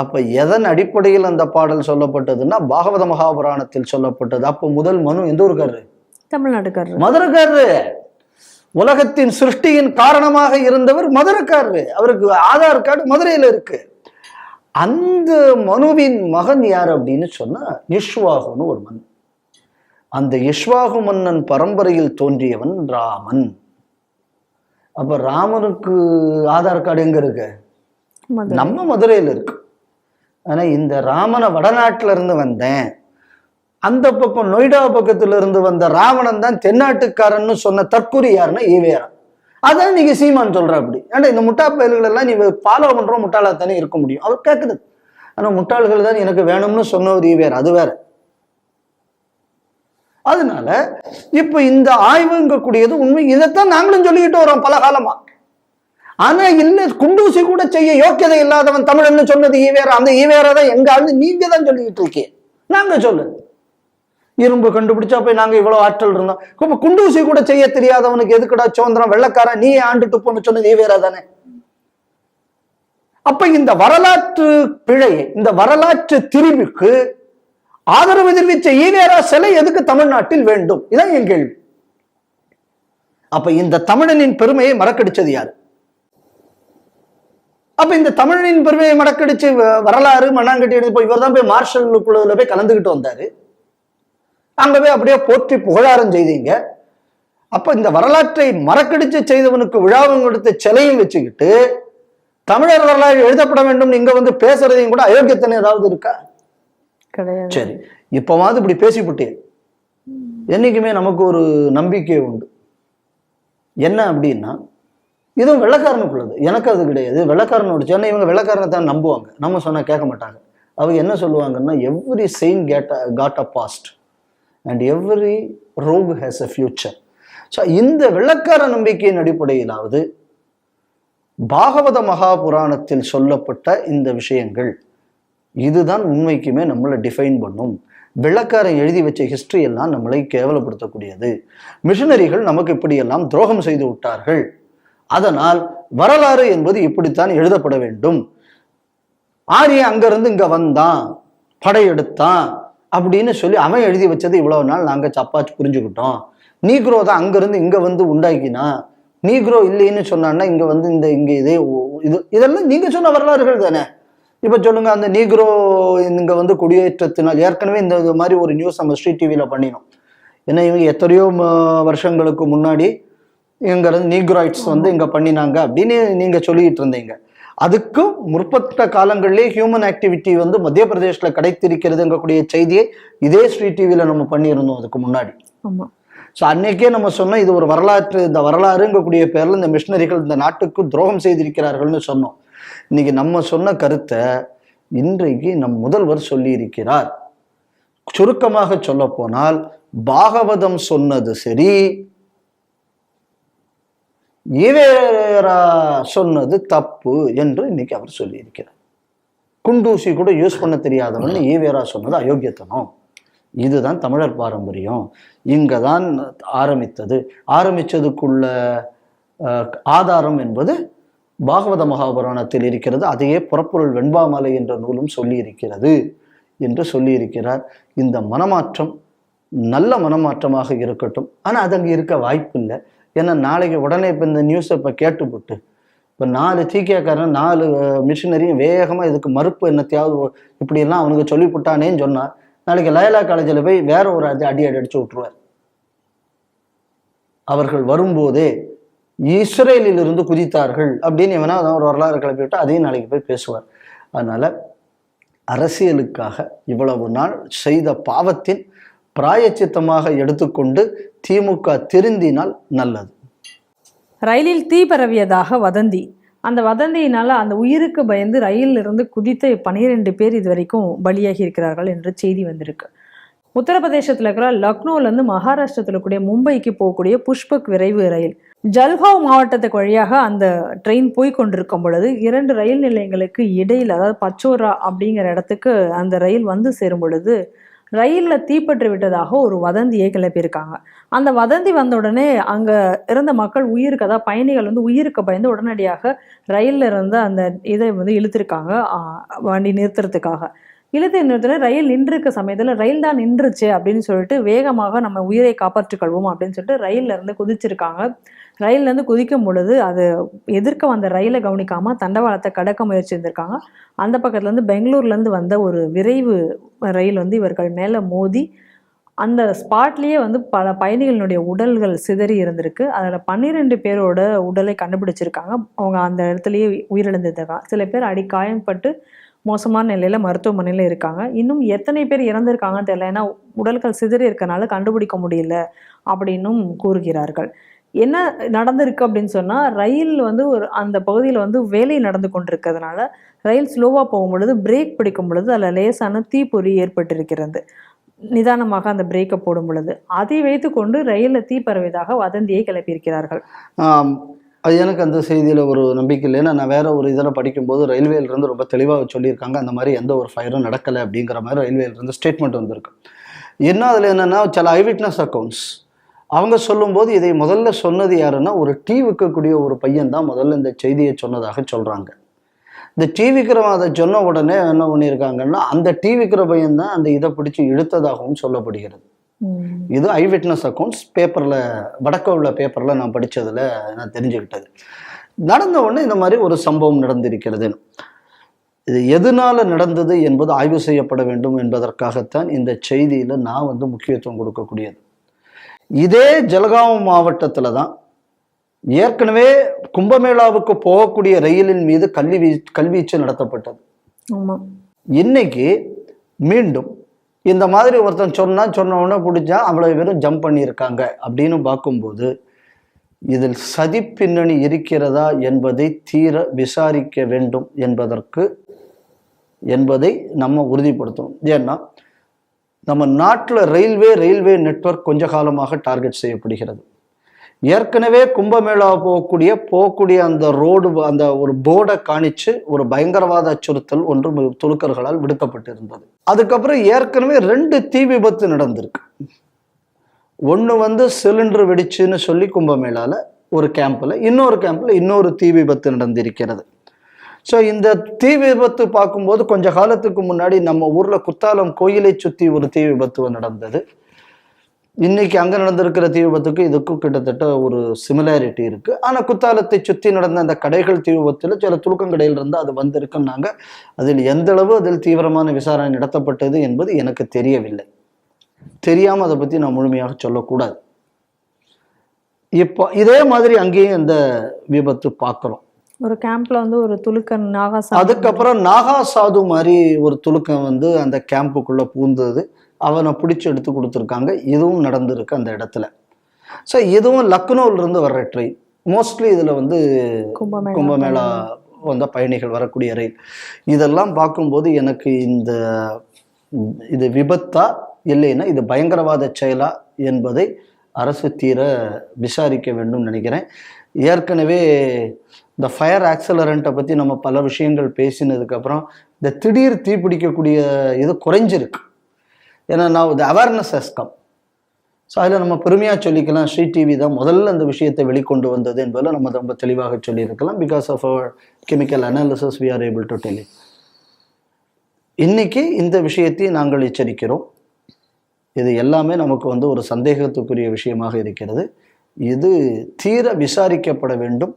அப்ப எதன் அடிப்படையில் அந்த பாடல் சொல்லப்பட்டதுன்னா பாகவத மகாபுராணத்தில் சொல்லப்பட்டது. அப்போ முதல் மனு எந்த ஊருக்காரரு? தமிழ்நாட்டுக்காரரு, மதுரைக்காரரு. உலகத்தின் சிருஷ்டியின் காரணமாக இருந்தவர் மதுரைக்காரரு. அவருக்கு ஆதார் கார்டு மதுரையில இருக்கு. அந்த மனுவின் மகன் யார் அப்படின்னு சொன்னா இஷ்வாகுன்னு ஒரு மன்னன். அந்த இஷ்வாகு மன்னன் பரம்பரையில் தோன்றியவன் ராமன். அப்ப ராமனுக்கு ஆதார் கார்டு எங்க இருக்கு? நம்ம மதுரையில இருக்கு. ஆனா இந்த ராமனை வடநாட்டுல இருந்து வந்தேன், அந்த பக்கம் நொய்டா பக்கத்துல இருந்து வந்த ராவணன் தான் தென்னாட்டுக்காரன்னு சொன்ன தற்குறி யாருன்னா ஈவேரா. அதான் நீங்க சீமான் சொல்ற அப்படி. ஏன்னா இந்த முட்டா பயல்கள் எல்லாம் நீ ஃபாலோ பண்றோம், முட்டாளா தானே இருக்க முடியும். அவர் கேட்குது. ஆனா முட்டாள்கள் தான் எனக்கு வேணும்னு சொன்னவர் ஈவேரா, அது வேற. அதனால இப்ப இந்த ஆய்வுங்கக்கூடியது உண்மை. இதைத்தான் நாங்களும் சொல்லிக்கிட்டு வரோம் பல காலமா. ஆனா இல்ல, குண்டூசி கூட செய்ய யோக்கியதை இல்லாதவன் தமிழன்னு சொன்னது ஈவேரா. அந்த ஈவேரா தான் எங்க ஆளு நீங்க தான் சொல்லிக்கிட்டு இருக்கீங்க. நாங்க சொல்லு, இரும்பு கண்டுபிடிச்சா போய் நாங்க இவ்வளவு ஆற்றல் இருந்தோம். இப்ப குண்டூசி கூட செய்ய தெரியாதவனுக்கு எதுக்குடா சுதந்திரம்? வெள்ளக்காரன் நீ ஆண்டுட்டு போன்னு சொன்னது ஈவேரா தானே. அப்ப இந்த வரலாற்று பிழை, இந்த வரலாற்று திரிவுக்கு ஆதரவு தெரிவித்த ஈவேரா சிலை எதுக்கு தமிழ்நாட்டில் வேண்டும்? இதான் என் கேள்வி. அப்ப இந்த தமிழனின் பெருமையை மறக்கடிச்சது யாரு? அப்ப இந்த தமிழனின் பெருமையை மறக்கடிச்சு வரலாறு மண்ணாங்கட்டி எடுத்து போய் இவர் தான் போய் மார்ஷல் குழுவில் போய் கலந்துகிட்டு வந்தாரு. அங்க போய் அப்படியே போற்றி புகழாரம் செய்தீங்க. அப்ப இந்த வரலாற்றை மறக்கடிச்சு செய்தவனுக்கு விழாவும் கொடுத்து சிலையும் வச்சுக்கிட்டு தமிழர் வரலாறு எழுதப்பட வேண்டும் இங்க வந்து பேசுறதையும் கூட அயோக்கியத்தனை ஏதாவது இருக்கா? கிடையாது. சரி, இப்பவாது இப்படி பேசிவிட்டேன். என்னைக்குமே நமக்கு ஒரு நம்பிக்கை உண்டு. என்ன அப்படின்னா, இதுவும் வெள்ளக்காரனுக்குள்ளது, எனக்கு அது கிடையாது. வெள்ளக்காரனோட சொன்ன இவங்க வெள்ளக்காரனை தான் நம்புவாங்க, நம்ம சொன்னா கேட்க மாட்டாங்க. அவங்க என்ன சொல்லுவாங்கன்னா, every saint got a past and every rogue has a future. So இந்த வெள்ளக்கார நம்பிக்கையின் அடிப்படையிலாவது பாகவத மகாபுராணத்தில் சொல்லப்பட்ட இந்த விஷயங்கள் இதுதான் உண்மைக்குமே நம்மளை டிஃபைன் பண்ணும். வெள்ளக்காரன் எழுதி வச்ச ஹிஸ்டரி எல்லாம் நம்மளை கேவலப்படுத்தக்கூடியது. மிஷனரிகள் நமக்கு இப்படியெல்லாம் துரோகம் செய்து விட்டார்கள், அதனால் வரலாறு என்பது இப்படித்தான் எழுதப்பட வேண்டும். ஆரியன் அங்கிருந்து இங்க வந்தான், படையெடுத்தான் அப்படின்னு சொல்லி அவன் எழுதி வச்சது இவ்வளவு நாள் நாங்க சப்பாச்சு புரிஞ்சுக்கிட்டோம். நீக்ரோ தான் அங்கிருந்து இங்க வந்து உண்டாக்கினா, நீக்ரோ இல்லைன்னு சொன்னான்னா இங்க வந்து இங்க இதெல்லாம் நீங்க சொன்ன வரலாறுகள் தானே. இப்ப சொல்லுங்க, அந்த நீக்ரோ இங்க வந்து குடியேற்றத்தினால் ஏற்கனவே இந்த மாதிரி ஒரு நியூஸ் நம்ம ஸ்ட்ரீட் டிவியில பண்ணினோம். ஏன்னா இவங்க எத்தனையோ வருஷங்களுக்கு முன்னாடி இங்க இருந்து நீக்ராய்ட்ஸ் வந்து இங்க பண்ணினாங்க அப்படின்னு நீங்க சொல்லிட்டு இருந்தீங்க. அதுக்கும் முற்பட்ட காலங்களிலே ஹியூமன் ஆக்டிவிட்டி வந்து மத்திய பிரதேசத்துல கிடைத்திருக்கிறதுங்கக்கூடிய செய்தியை இதே ஸ்ட்ரீட் டிவியில நம்ம பண்ணியிருந்தோம் அதுக்கு முன்னாடி. ஸோ அன்னைக்கே நம்ம சொன்னோம் இது ஒரு வரலாற்று, இந்த வரலாறுங்கக்கூடிய பேர்ல இந்த மிஷனரிகள் இந்த நாட்டுக்கு துரோகம் செய்திருக்கிறார்கள்னு சொன்னோம். இன்னைக்கு நம்ம சொன்ன கருத்தை இன்றைக்கு நம் முதல்வர் சொல்லி இருக்கிறார். சுருக்கமாக சொல்ல போனால் பாகவதம் சொன்னது சரி, ஈவேரா சொன்னது தப்பு என்று இன்னைக்கு அவர் சொல்லி இருக்கிறார். குண்டூசி கூட யூஸ் பண்ண தெரியாதவன் ஈவேரா சொன்னது அயோக்கியத்தனம். இதுதான் தமிழர் பாரம்பரியம். இங்கதான் ஆரம்பிச்சதுக்குள்ள ஆதாரம் என்பது பாகவத மகாபுராணத்தில் இருக்கிறது. அதையே புறப்பொருள் வெண்பாமலை என்ற நூலும் சொல்லி இருக்கிறது என்று சொல்லி இருக்கிறார். இந்த மனமாற்றம் நல்ல மனமாற்றமாக இருக்கட்டும். ஆனா அது அங்கே இருக்க வாய்ப்பு இல்லை. ஏன்னா நாளைக்கு உடனே இப்போ இந்த நியூஸை இப்போ கேட்டுப்பட்டு இப்போ 4 தீக்கியக்காரன் 4 மிஷினரியும் வேகமாக இதுக்கு மறுப்பு என்னத்தையாவது இப்படியெல்லாம் அவனுக்கு சொல்லிவிட்டானேன்னு சொன்னார். நாளைக்கு லயலா காலேஜில் போய் வேற ஒரு அடி அடிச்சு விட்டுருவார். அவர்கள் வரும்போதே இஸ்ரேலில் இருந்து குதித்தார்கள் அப்படின்னு எவனா ஒரு வரலாறு கிளப்பி விட்டு அதையும் நாளைக்கு போய் பேசுவார். அதனால அரசியலுக்காக இவ்வளவு நாள் செய்த பாவத்தின் பிராயச்சித்தமாக எடுத்துக்கொண்டு திமுக திருந்தினால் நல்லது. ரயிலில் தீ பரவியதாக வதந்தி. அந்த வதந்தியினால அந்த உயிருக்கு பயந்து ரயிலில் இருந்து குதித்த 12 பேர் இதுவரைக்கும் பலியாகி இருக்கிறார்கள் என்று செய்தி வந்திருக்கு. உத்தரப்பிரதேசத்தில் இருக்கிற லக்னோலேருந்து மகாராஷ்டிரத்தில் கூடிய மும்பைக்கு போகக்கூடிய புஷ்பக் விரைவு ரயில் ஜல்காவ் மாவட்டத்துக்கு வழியாக அந்த ட்ரெயின் போய் கொண்டிருக்கும் பொழுது 2 ரயில் நிலையங்களுக்கு இடையில், அதாவது பச்சோரா அப்படிங்கிற இடத்துக்கு அந்த ரயில் வந்து சேரும் பொழுது ரயிலில் தீப்பற்றி விட்டதாக ஒரு வதந்தியை கிளப்பியிருக்காங்க. அந்த வதந்தி வந்த உடனே அங்கே இருந்த மக்கள் உயிருக்கு, அதாவது பயணிகள் வந்து உயிருக்கு பயந்து உடனடியாக ரயிலில் இருந்த அந்த இதை வந்து இழுத்துருக்காங்க வண்டி நிறுத்துறதுக்காக. நிறுத்தின ரயில் நின்றுருக்க சமயத்தில் ரயில் தான் நின்றுச்சு அப்படின்னு சொல்லிட்டு வேகமாக நம்ம உயிரை காப்பாற்றிக் கொள்வோம் அப்படின்னு சொல்லிட்டு ரயில்ல இருந்து குதிச்சிருக்காங்க. ரயில்ல இருந்து குதிக்கும் பொழுது அது எதிர்க்க வந்த ரயிலை கவனிக்காம தண்டவாளத்தை கடக்க முயற்சி இருந்திருக்காங்க. அந்த பக்கத்துல இருந்து பெங்களூர்லேருந்து வந்த ஒரு விரைவு ரயில் வந்து இவர்கள் மேலே மோதி அந்த ஸ்பாட்லேயே வந்து பல பயணிகளினுடைய உடல்கள் சிதறி இருந்திருக்கு. அதில் 12 பேரோட உடலை கண்டுபிடிச்சிருக்காங்க. அவங்க அந்த இடத்துலயே உயிரிழந்திருக்காங்க. சில பேர் காயம்பட்டு மோசமான நிலையில் மருத்துவமனையில் இருக்காங்க. இன்னும் எத்தனை பேர் இறந்திருக்காங்கன்னு தெரியல, ஏன்னா உடல்கள் சிதறி இருக்கனால கண்டுபிடிக்க முடியல அப்படின்னும் கூறுகிறார்கள். என்ன நடந்திருக்கு அப்படின்னு சொன்னால், ரயில் வந்து அந்த பகுதியில் வந்து வேலை நடந்து கொண்டிருக்கிறதுனால ரயில் ஸ்லோவாக போகும் பொழுது பிரேக் பிடிக்கும் பொழுது அதில் லேசான தீப்பொறி ஏற்பட்டிருக்கிறது. நிதானமாக அந்த பிரேக்கை போடும் பொழுது அதை வைத்து கொண்டு ரயிலில் தீ பரவியதாக வதந்தியை கிளப்பியிருக்கிறார்கள். அது எனக்கு அந்த செய்தியில் ஒரு நம்பிக்கை இல்லை. ஏன்னா நான் வேற ஒரு இதில் படிக்கும்போது ரயில்வேலேருந்து ரொம்ப தெளிவாக சொல்லியிருக்காங்க, அந்த மாதிரி எந்த ஒரு ஃபயரும் நடக்கலை அப்படிங்கிற மாதிரி ரயில்வேலேருந்து ஸ்டேட்மெண்ட் வந்திருக்கு. என்ன அதில் என்னென்னா, சில ஐவிட்னஸ் அக்கௌண்ட்ஸ் அவங்க சொல்லும்போது இதை முதல்ல சொன்னது யாருன்னா ஒரு டீ விற்கக்கூடிய ஒரு பையன் தான் முதல்ல இந்த செய்தியை சொன்னதாக சொல்கிறாங்க. இந்த டீ விற்கிறவன் அதை சொன்ன உடனே என்ன பண்ணியிருக்காங்கன்னா அந்த டீ விற்கிற பையன் தான் அந்த இதை பிடிச்சி இழுத்ததாகவும் சொல்லப்படுகிறது. இது ஐ விட்னஸ் அக்கௌண்ட்ஸ் பேப்பரில், வடக்க உள்ள பேப்பரில் நான் படித்ததில் நான் தெரிஞ்சுக்கிட்டது. நடந்த உடனே இந்த மாதிரி ஒரு சம்பவம் நடந்திருக்கிறது. இது எதனால நடந்தது என்பது ஆய்வு செய்யப்பட வேண்டும் என்பதற்காகத்தான் இந்த செய்தியில் நான் வந்து முக்கியத்துவம் கொடுக்கக்கூடியது. இதே ஜல்காவ் மாவட்டத்தில் தான் ஏற்கனவே கும்பமேளாவுக்கு போகக்கூடிய ரயிலின் மீது கல்வீச்சு நடத்தப்பட்டது. இன்னைக்கு மீண்டும் இந்த மாதிரி ஒருத்தன் சொன்ன உடனே பிடிச்சா அவ்வளவு பேரும் ஜம்ப் பண்ணியிருக்காங்க அப்படின்னு பார்க்கும்போது இதில் சதி பின்னணி இருக்கிறதா என்பதை தீர விசாரிக்க வேண்டும் என்பதை நம்ம உறுதிப்படுத்தணும். ஏன்னா நம்ம நாட்டில் ரயில்வே நெட்வொர்க் கொஞ்ச காலமாக டார்கெட் செய்யப்படுகிறது. ஏற்கனவே கும்பமேளா போகக்கூடிய அந்த ரோடு, அந்த ஒரு போர்டை காணிச்சு ஒரு பயங்கரவாத அச்சுறுத்தல் ஒன்று துலுக்கர்களால் விடுக்கப்பட்டிருந்தது. அதுக்கப்புறம் ஏற்கனவே 2 தீ விபத்து நடந்திருக்கு. ஒன்று சிலிண்டர் வெடிச்சுன்னு சொல்லி கும்பமேளால ஒரு கேம்ப்ல, இன்னொரு கேம்ப்ல இன்னொரு தீ விபத்து நடந்திருக்கிறது. ஸோ இந்த தீ விபத்து பார்க்கும்போது கொஞ்ச காலத்துக்கு முன்னாடி நம்ம ஊர்ல குத்தாலம் கோயிலை சுற்றி ஒரு தீ விபத்து நடந்தது. இன்னைக்கு அங்க நடந்திருக்கிற தீ விபத்துக்கு இதுக்கும் கிட்டத்தட்ட ஒரு சிமிலாரிட்டி இருக்கு. ஆனா குத்தாலத்தை சுற்றி நடந்த அந்த கடைகள் தீ விபத்துல சில துலுக்கங்கடையில் இருந்து அது வந்திருக்குன்னாங்க. அதில் எந்த அளவு அதில் தீவிரமான விசாரணை நடத்தப்பட்டது என்பது எனக்கு தெரியவில்லை. தெரியாம அதை பத்தி நான் முழுமையாக சொல்லக்கூடாது. இப்போ இதே மாதிரி அங்கேயும் இந்த விபத்து பார்க்கிறோம். ஒரு கேம்ப்ல ஒரு துலுக்கன் நாகா, அதுக்கப்புறம் நாகா சாது மாதிரி ஒரு துலுக்கன் அந்த கேம்புக்குள்ள பூந்தது, அவனை பிடிச்சி எடுத்து கொடுத்துருக்காங்க. இதுவும் நடந்திருக்கு அந்த இடத்துல. ஸோ இதுவும் லக்னோல இருந்து வர்ற ட்ரெயின். மோஸ்ட்லி இதுல கும்பமேளா பயணிகள் வரக்கூடிய ரயில். இதெல்லாம் பார்க்கும்போது எனக்கு இது விபத்தா இல்லைன்னா இது பயங்கரவாத செயலா என்பதை அரசு தீர விசாரிக்க வேண்டும் நினைக்கிறேன். ஏற்கனவே இந்த ஃபயர் ஆக்சலரண்ட்டை பற்றி நம்ம பல விஷயங்கள் பேசினதுக்கப்புறம் இந்த திடீர் தீப்பிடிக்கக்கூடிய இது குறைஞ்சிருக்கு. ஏன்னா நான் இந்த அவேர்னஸ் ஹஸ் கம். ஸோ அதில் நம்ம பெருமையாக சொல்லிக்கலாம், ஸ்ரீ டிவி தான் முதல்ல அந்த விஷயத்தை வெளிக்கொண்டு வந்தது என்பதில் நம்ம ரொம்ப தெளிவாக சொல்லியிருக்கலாம். Because of our chemical analysis we are able to tell. இன்னைக்கு இந்த விஷயத்தை நாங்கள் எச்சரிக்கிறோம். இது எல்லாமே நமக்கு ஒரு சந்தேகத்துக்குரிய விஷயமாக இருக்கிறது. இது தீர விசாரிக்கப்பட வேண்டும்.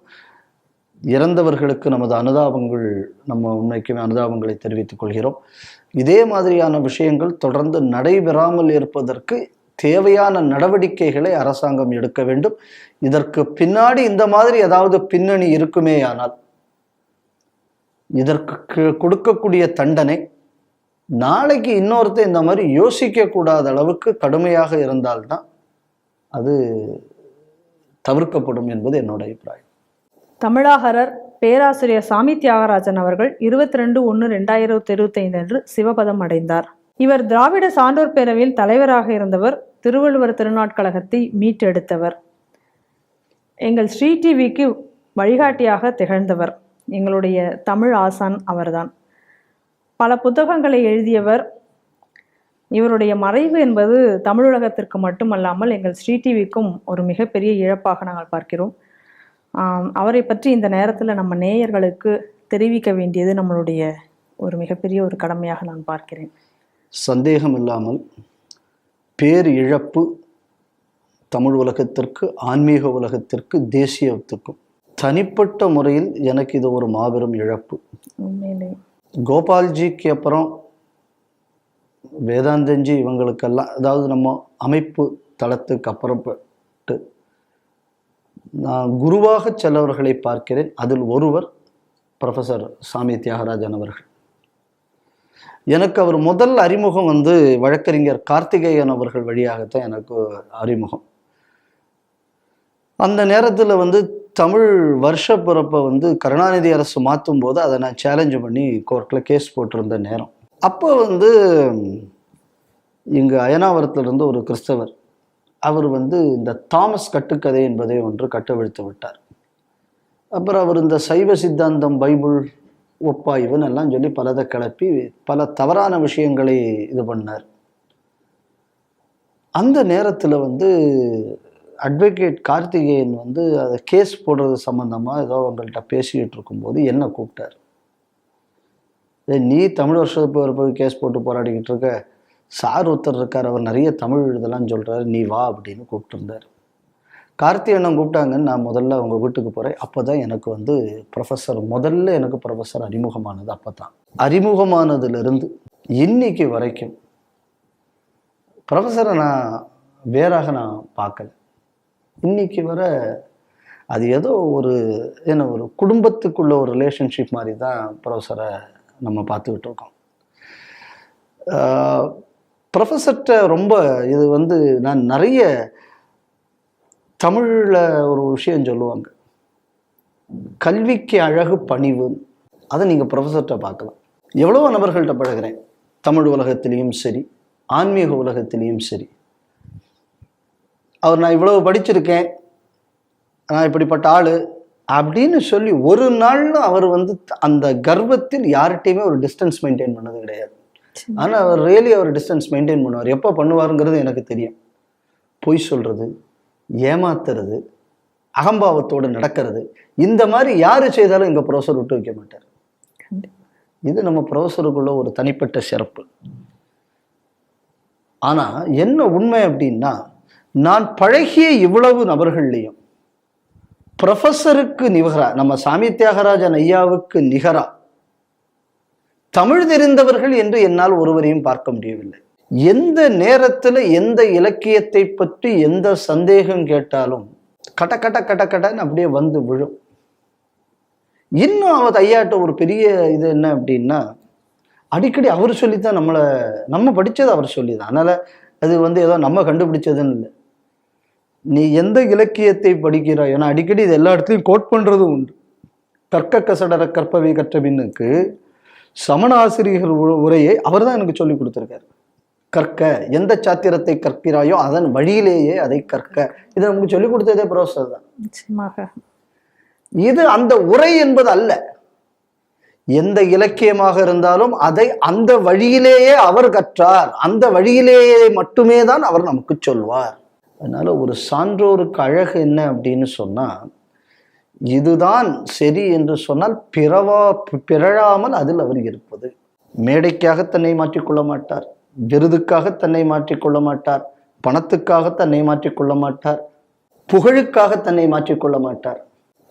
இறந்தவர்களுக்கு நமது அனுதாபங்கள், நம்ம உண்மைக்குமே அனுதாபங்களை தெரிவித்துக் கொள்கிறோம். இதே மாதிரியான விஷயங்கள் தொடர்ந்து நடைபெறாமல் இருப்பதற்கு தேவையான நடவடிக்கைகளை அரசாங்கம் எடுக்க வேண்டும். இதற்கு பின்னாடி இந்த மாதிரி ஏதாவது பின்னணி இருக்குமேயானால் இதற்கு கொடுக்கக்கூடிய தண்டனை நாளைக்கு இன்னொருத்தர் இந்த மாதிரி யோசிக்க கூடாத அளவுக்கு கடுமையாக இருந்தால்தான் அது தவிர்க்கப்படும் என்பது என்னோட அபிப்பிராயம். தமிழாகரர் பேராசிரியர் சாமி தியாகராஜன் அவர்கள் 22/1/2025 அன்று சிவபதம் அடைந்தார். இவர் திராவிட சான்றோர் பேரவையில் தலைவராக இருந்தவர். திருவள்ளுவர் திருநாட்கழகத்தை மீட்டெடுத்தவர். எங்கள் ஸ்ரீ டிவிக்கு வழிகாட்டியாக திகழ்ந்தவர். எங்களுடைய தமிழ் ஆசான் அவர்தான். பல புத்தகங்களை எழுதியவர். இவருடைய மறைவு என்பது தமிழுலகத்திற்கு மட்டுமல்லாமல் எங்கள் ஸ்ரீ டிவிக்கும் ஒரு மிகப்பெரிய இழப்பாக நாங்கள் பார்க்கிறோம். அவரை பற்றி இந்த நேரத்தில் நம்ம நேயர்களுக்கு தெரிவிக்க வேண்டியது நம்மளுடைய ஒரு மிகப்பெரிய ஒரு கடமையாக நான் பார்க்கிறேன். சந்தேகம் இல்லாமல் பேர் இழப்பு தமிழ் உலகத்திற்கு, ஆன்மீக உலகத்திற்கு, தேசியத்துக்கும். தனிப்பட்ட முறையில் எனக்கு இது ஒரு மாபெரும் இழப்பு. உண்மையிலே கோபால்ஜிக்கு அப்புறம் வேதாந்தன்ஜி இவங்களுக்கெல்லாம், அதாவது நம்ம அமைப்பு தளத்துக்கு அப்புறப்பட்டு நான் குருவாக செல்லவர்களை பார்க்கிறேன். அதில் ஒருவர் ப்ரொஃபஸர் சாமி தியாகராஜன் அவர்கள். எனக்கு அவர் முதல் அறிமுகம் வழக்கறிஞர் கார்த்திகேயன் அவர்கள் வழியாகத்தான் எனக்கு அறிமுகம். அந்த நேரத்தில் தமிழ் வருஷ பிறப்பை கருணாநிதி அரசு மாற்றும் போது அதை நான் சேலஞ்சு பண்ணி கோர்ட்டில் கேஸ் போட்டிருந்த நேரம். அப்போ இங்கு அயனாவரத்திலிருந்து ஒரு கிறிஸ்தவர், அவர் இந்த தாமஸ் கட்டுக்கதை என்பதை ஒன்று கட்டவிழ்த்து விட்டார். அப்புறம் அவர் இந்த சைவ சித்தாந்தம், பைபிள் ஒப்பாய்வுன்னு எல்லாம் சொல்லி பலதை கிளப்பி பல தவறான விஷயங்களை இது பண்ணார். அந்த நேரத்தில் அட்வொகேட் கார்த்திகேயன் அதை கேஸ் போடுறது சம்பந்தமாக ஏதோ அவங்கள்ட்ட பேசிக்கிட்டு இருக்கும்போது என்ன கூப்பிட்டார். நீ தமிழ் வருஷத்துக்கு கேஸ் போட்டு போராடிக்கிட்டு இருக்க, சார் ஒருத்தர் இருக்கார், அவர் நிறைய தமிழ் இதெல்லாம் சொல்கிறார், நீ வா அப்படின்னு கூப்பிட்டுருந்தார். கார்த்தி அண்ணன் கூப்பிட்டாங்கன்னு நான் முதல்ல அவங்க வீட்டுக்கு போகிறேன். அப்போ தான் எனக்கு ப்ரொஃபஸர், முதல்ல எனக்கு ப்ரொஃபஸர் அறிமுகமானது. அப்போ தான் அறிமுகமானதுலேருந்து இன்னைக்கு வரைக்கும் ப்ரொஃபஸரை நான் வேறாக நான் பார்க்கல. இன்னைக்கு வர அது ஏதோ ஒரு குடும்பத்துக்குள்ள ஒரு ரிலேஷன்ஷிப் மாதிரி தான் ப்ரொஃபஸரை நம்ம பார்த்துக்கிட்டு இருக்கோம். ப்ரொஃபஸர்கிட்ட ரொம்ப இது நான் நிறைய தமிழில் ஒரு விஷயம் சொல்லுவாங்க, கல்விக்கு அழகு பணிவு. அதை நீங்கள் ப்ரொஃபஸர்கிட்ட பார்க்கலாம். எவ்வளவோ நபர்கள்ட்ட பழகிறேன், தமிழ் உலகத்திலையும் சரி, ஆன்மீக உலகத்திலையும் சரி. அவர் நான் இவ்வளவு படிச்சிருக்கேன், நான் இப்படிப்பட்ட ஆளு அப்படின்னு சொல்லி ஒரு நாள்ல அவர் வந்து அந்த கர்வத்தில் யார்கிட்டையுமே ஒரு டிஸ்டன்ஸ் மெயின்டைன் பண்ணது கிடையாது. ஆனா அவர் அவர் டிஸ்டன்ஸ் மெயின்டைன் பண்ணுவார். எப்போ பண்ணுவாருங்கிறது எனக்கு தெரியும். பொய் சொல்றது, ஏமாத்துறது, அகம்பாவத்தோடு நடக்கிறது, இந்த மாதிரி யாரு செய்தாலும் எங்க ப்ரொஃபஸர் விட்டு வைக்க மாட்டார். இது நம்ம ப்ரொஃபஸருக்குள்ள ஒரு தனிப்பட்ட சிறப்பு. ஆனா என்ன உண்மை அப்படின்னா, நான் பழகிய இவ்வளவு நபர்கள்லையும் ப்ரொஃபஸருக்கு நிகரா, நம்ம சாமி தியாகராஜன் ஐயாவுக்கு நிகரா தமிழ் தெரிந்தவர்கள் என்று என்னால் ஒருவரையும் பார்க்க முடியவில்லை. எந்த நேரத்துல எந்த இலக்கியத்தை பற்றி எந்த சந்தேகம் கேட்டாலும் கட்ட கட்ட கட்ட கட்டன்னு அப்படியே வந்து விழும். இன்னும் அவர் ஐயாட்ட ஒரு பெரிய இது என்ன அப்படின்னா, அடிக்கடி அவர் சொல்லித்தான் நம்ம படிச்சது அவர் சொல்லிதான். அதனால அது வந்து ஏதோ நம்ம கண்டுபிடிச்சதுன்னு இல்லை. நீ எந்த இலக்கியத்தை படிக்கிறாய், ஏன்னா அடிக்கடி இது எல்லா இடத்துலையும் கோட் பண்றதும் உண்டு. கற்க கசடர கற்பவை கற்றபின்னுக்கு சமண ஆசிரியர்கள் உரையை அவர் தான் எனக்கு சொல்லி கொடுத்துருக்காரு. கற்க, எந்த சாத்திரத்தை கற்கிறாயோ அதன் வழியிலேயே அதை கற்க. இதை நமக்கு சொல்லிக் கொடுத்ததே ப்ரொஃபஸர் தான். இது அந்த உரை என்பது அல்ல. எந்த இலக்கியமாக இருந்தாலும் அதை அந்த வழியிலேயே அவர் கற்றார், அந்த வழியிலேயே மட்டுமே தான் அவர் நமக்கு சொல்வார். அதனால ஒரு சான்றோருக்கு அழகு என்ன அப்படின்னு சொன்னா, இதுதான் சரி என்று சொன்னால் பிறழாமல் அதில் அவர் இருப்பது. மேடைக்காக தன்னை மாற்றிக்கொள்ள மாட்டார், விருதுக்காக தன்னை மாற்றிக்கொள்ள மாட்டார், பணத்துக்காக தன்னை மாற்றிக்கொள்ள மாட்டார், புகழுக்காக தன்னை மாற்றிக்கொள்ள மாட்டார்.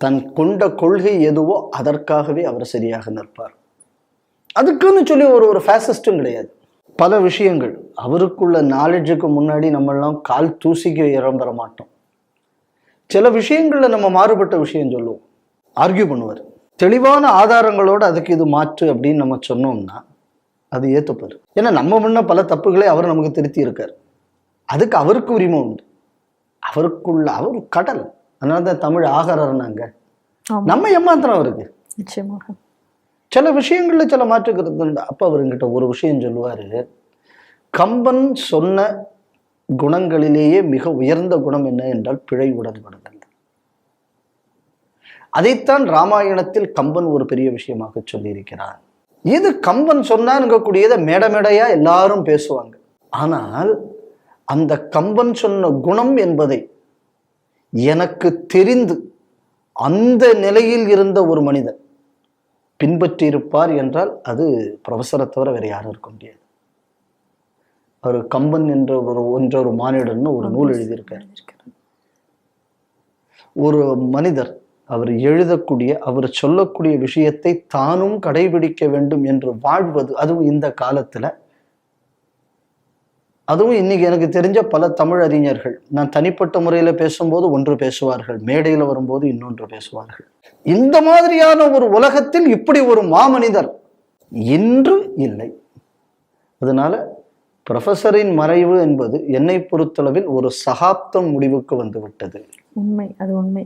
தன் கொண்ட கொள்கை எதுவோ அதற்காகவே அவர் சரியாக நிற்பார். அதுக்குன்னு சொல்லி ஒரு ஃபேசிஸ்டும் கிடையாது. பல விஷயங்கள் அவருக்குள்ள நாலேஜுக்கு முன்னாடி நம்மெல்லாம் கால் தூசிக்கு இறம்பெற மாட்டோம். சில விஷயங்கள்ல நம்ம மாறுபட்ட விஷயம் சொல்லுவோம், ஆர்கியூ பண்ணுவார். தெளிவான ஆதாரங்களோடு அதுக்கு இது மாற்று அப்படின்னு நம்ம சொன்னோம்னா அது ஏற்றுப்பார். ஏன்னா நம்ம முன்ன பல தப்புகளை அவர் நமக்கு திருத்தி இருக்கார். அதுக்கு அவருக்கு உரிமை உண்டு. அவர் கடல். அதனால தான் தமிழ் ஆகாரம்னாங்க. நம்ம ஏமாத்திரம் அவருக்கு நிச்சயமாக சில விஷயங்கள்ல சில மாற்றுக்கிறது உண்டு. அப்ப அவருங்கிட்ட ஒரு விஷயம் சொல்லுவாரு, கம்பன் சொன்ன குணங்களிலேயே மிக உயர்ந்த குணம் என்ன என்றால் பிழை உடன்படுதல். அதைத்தான் ராமாயணத்தில் கம்பன் ஒரு பெரிய விஷயமாக சொல்லியிருக்கிறார். இது கம்பன் சொன்னான்கக்கூடியதை மேடையா எல்லாரும் பேசுவாங்க. ஆனால் அந்த கம்பன் சொன்ன குணம் என்பதை எனக்கு தெரிந்து அந்த நிலையில் இருந்த ஒரு மனிதன் பின்பற்றி இருப்பார் என்றால் அது ப்ரொஃபஸரை தவிர வேற யாரும் இருக்க முடியாது. அவர் கம்பன் என்ற ஒரு மானிடன்னு ஒரு நூல் எழுதியிருக்கார். ஒரு மனிதர் அவர் எழுதக்கூடிய, அவர் சொல்லக்கூடிய விஷயத்தை தானும் கடைபிடிக்க வேண்டும் என்று வாழ்வது, அதுவும் இந்த காலத்துல, அதுவும் இன்னைக்கு எனக்கு தெரிஞ்ச பல தமிழ் அறிஞர்கள், நான் தனிப்பட்ட முறையில பேசும்போது ஒன்று பேசுவார்கள், மேடையில வரும்போது இன்னொன்று பேசுவார்கள். இந்த மாதிரியான ஒரு உலகத்தில் இப்படி ஒரு மாமனிதர் இன்று இல்லை. அதனால ப்ரொஃபஸரின் மறைவு என்பது என்னை பொறுத்தளவில் ஒரு சகாப்தம் முடிவுக்கு வந்து விட்டது. உண்மை, அது உண்மை.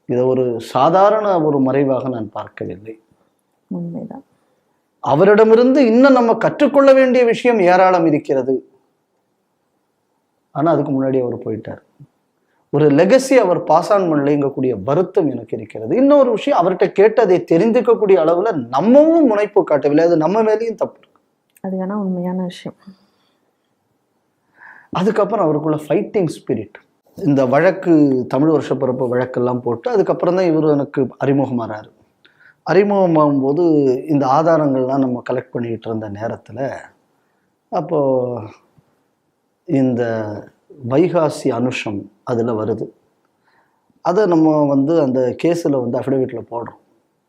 இதை ஒரு சாதாரண ஒரு மறைவாக நான் பார்க்கவில்லை. உண்மைதான். அவரிடமிருந்து இன்னும் நம்ம கற்றுக்கொள்ள வேண்டிய விஷயம் ஏராளம் இருக்கிறது. ஆனா அதுக்கு முன்னாடி அவர் போயிட்டார். ஒரு லெகசி அவர் பாஸ் ஆன் பண்ணலைங்கக்கூடிய வருத்தம் எனக்கு இருக்கிறது. இன்னொரு விஷயம், அவர்கிட்ட கேட்டு அதை தெரிந்துக்கக்கூடிய அளவுல நம்மவும் முனைப்பு காட்டவில்லை. அது நம்ம மேலேயும் தப்பு இருக்கு. அது வேணா உண்மையான விஷயம். அதுக்கப்புறம் அவருக்குள்ள ஃபைட்டிங் ஸ்பிரிட், இந்த வழக்கு தமிழ் வருஷ பிறப்பு வழக்கெல்லாம் போட்டு அதுக்கப்புறம் தான் இவர் எனக்கு அறிமுகமாறாரு. அறிமுகமாகும்போது இந்த ஆதாரங்கள்லாம் நம்ம கலெக்ட் பண்ணிக்கிட்டு இருந்த நேரத்தில் அப்போ இந்த வைகாசி அனுஷம் அதில் வருது. அதை நம்ம வந்து அந்த கேஸில் வந்து அஃபிடவிட்டில் போடுறோம்,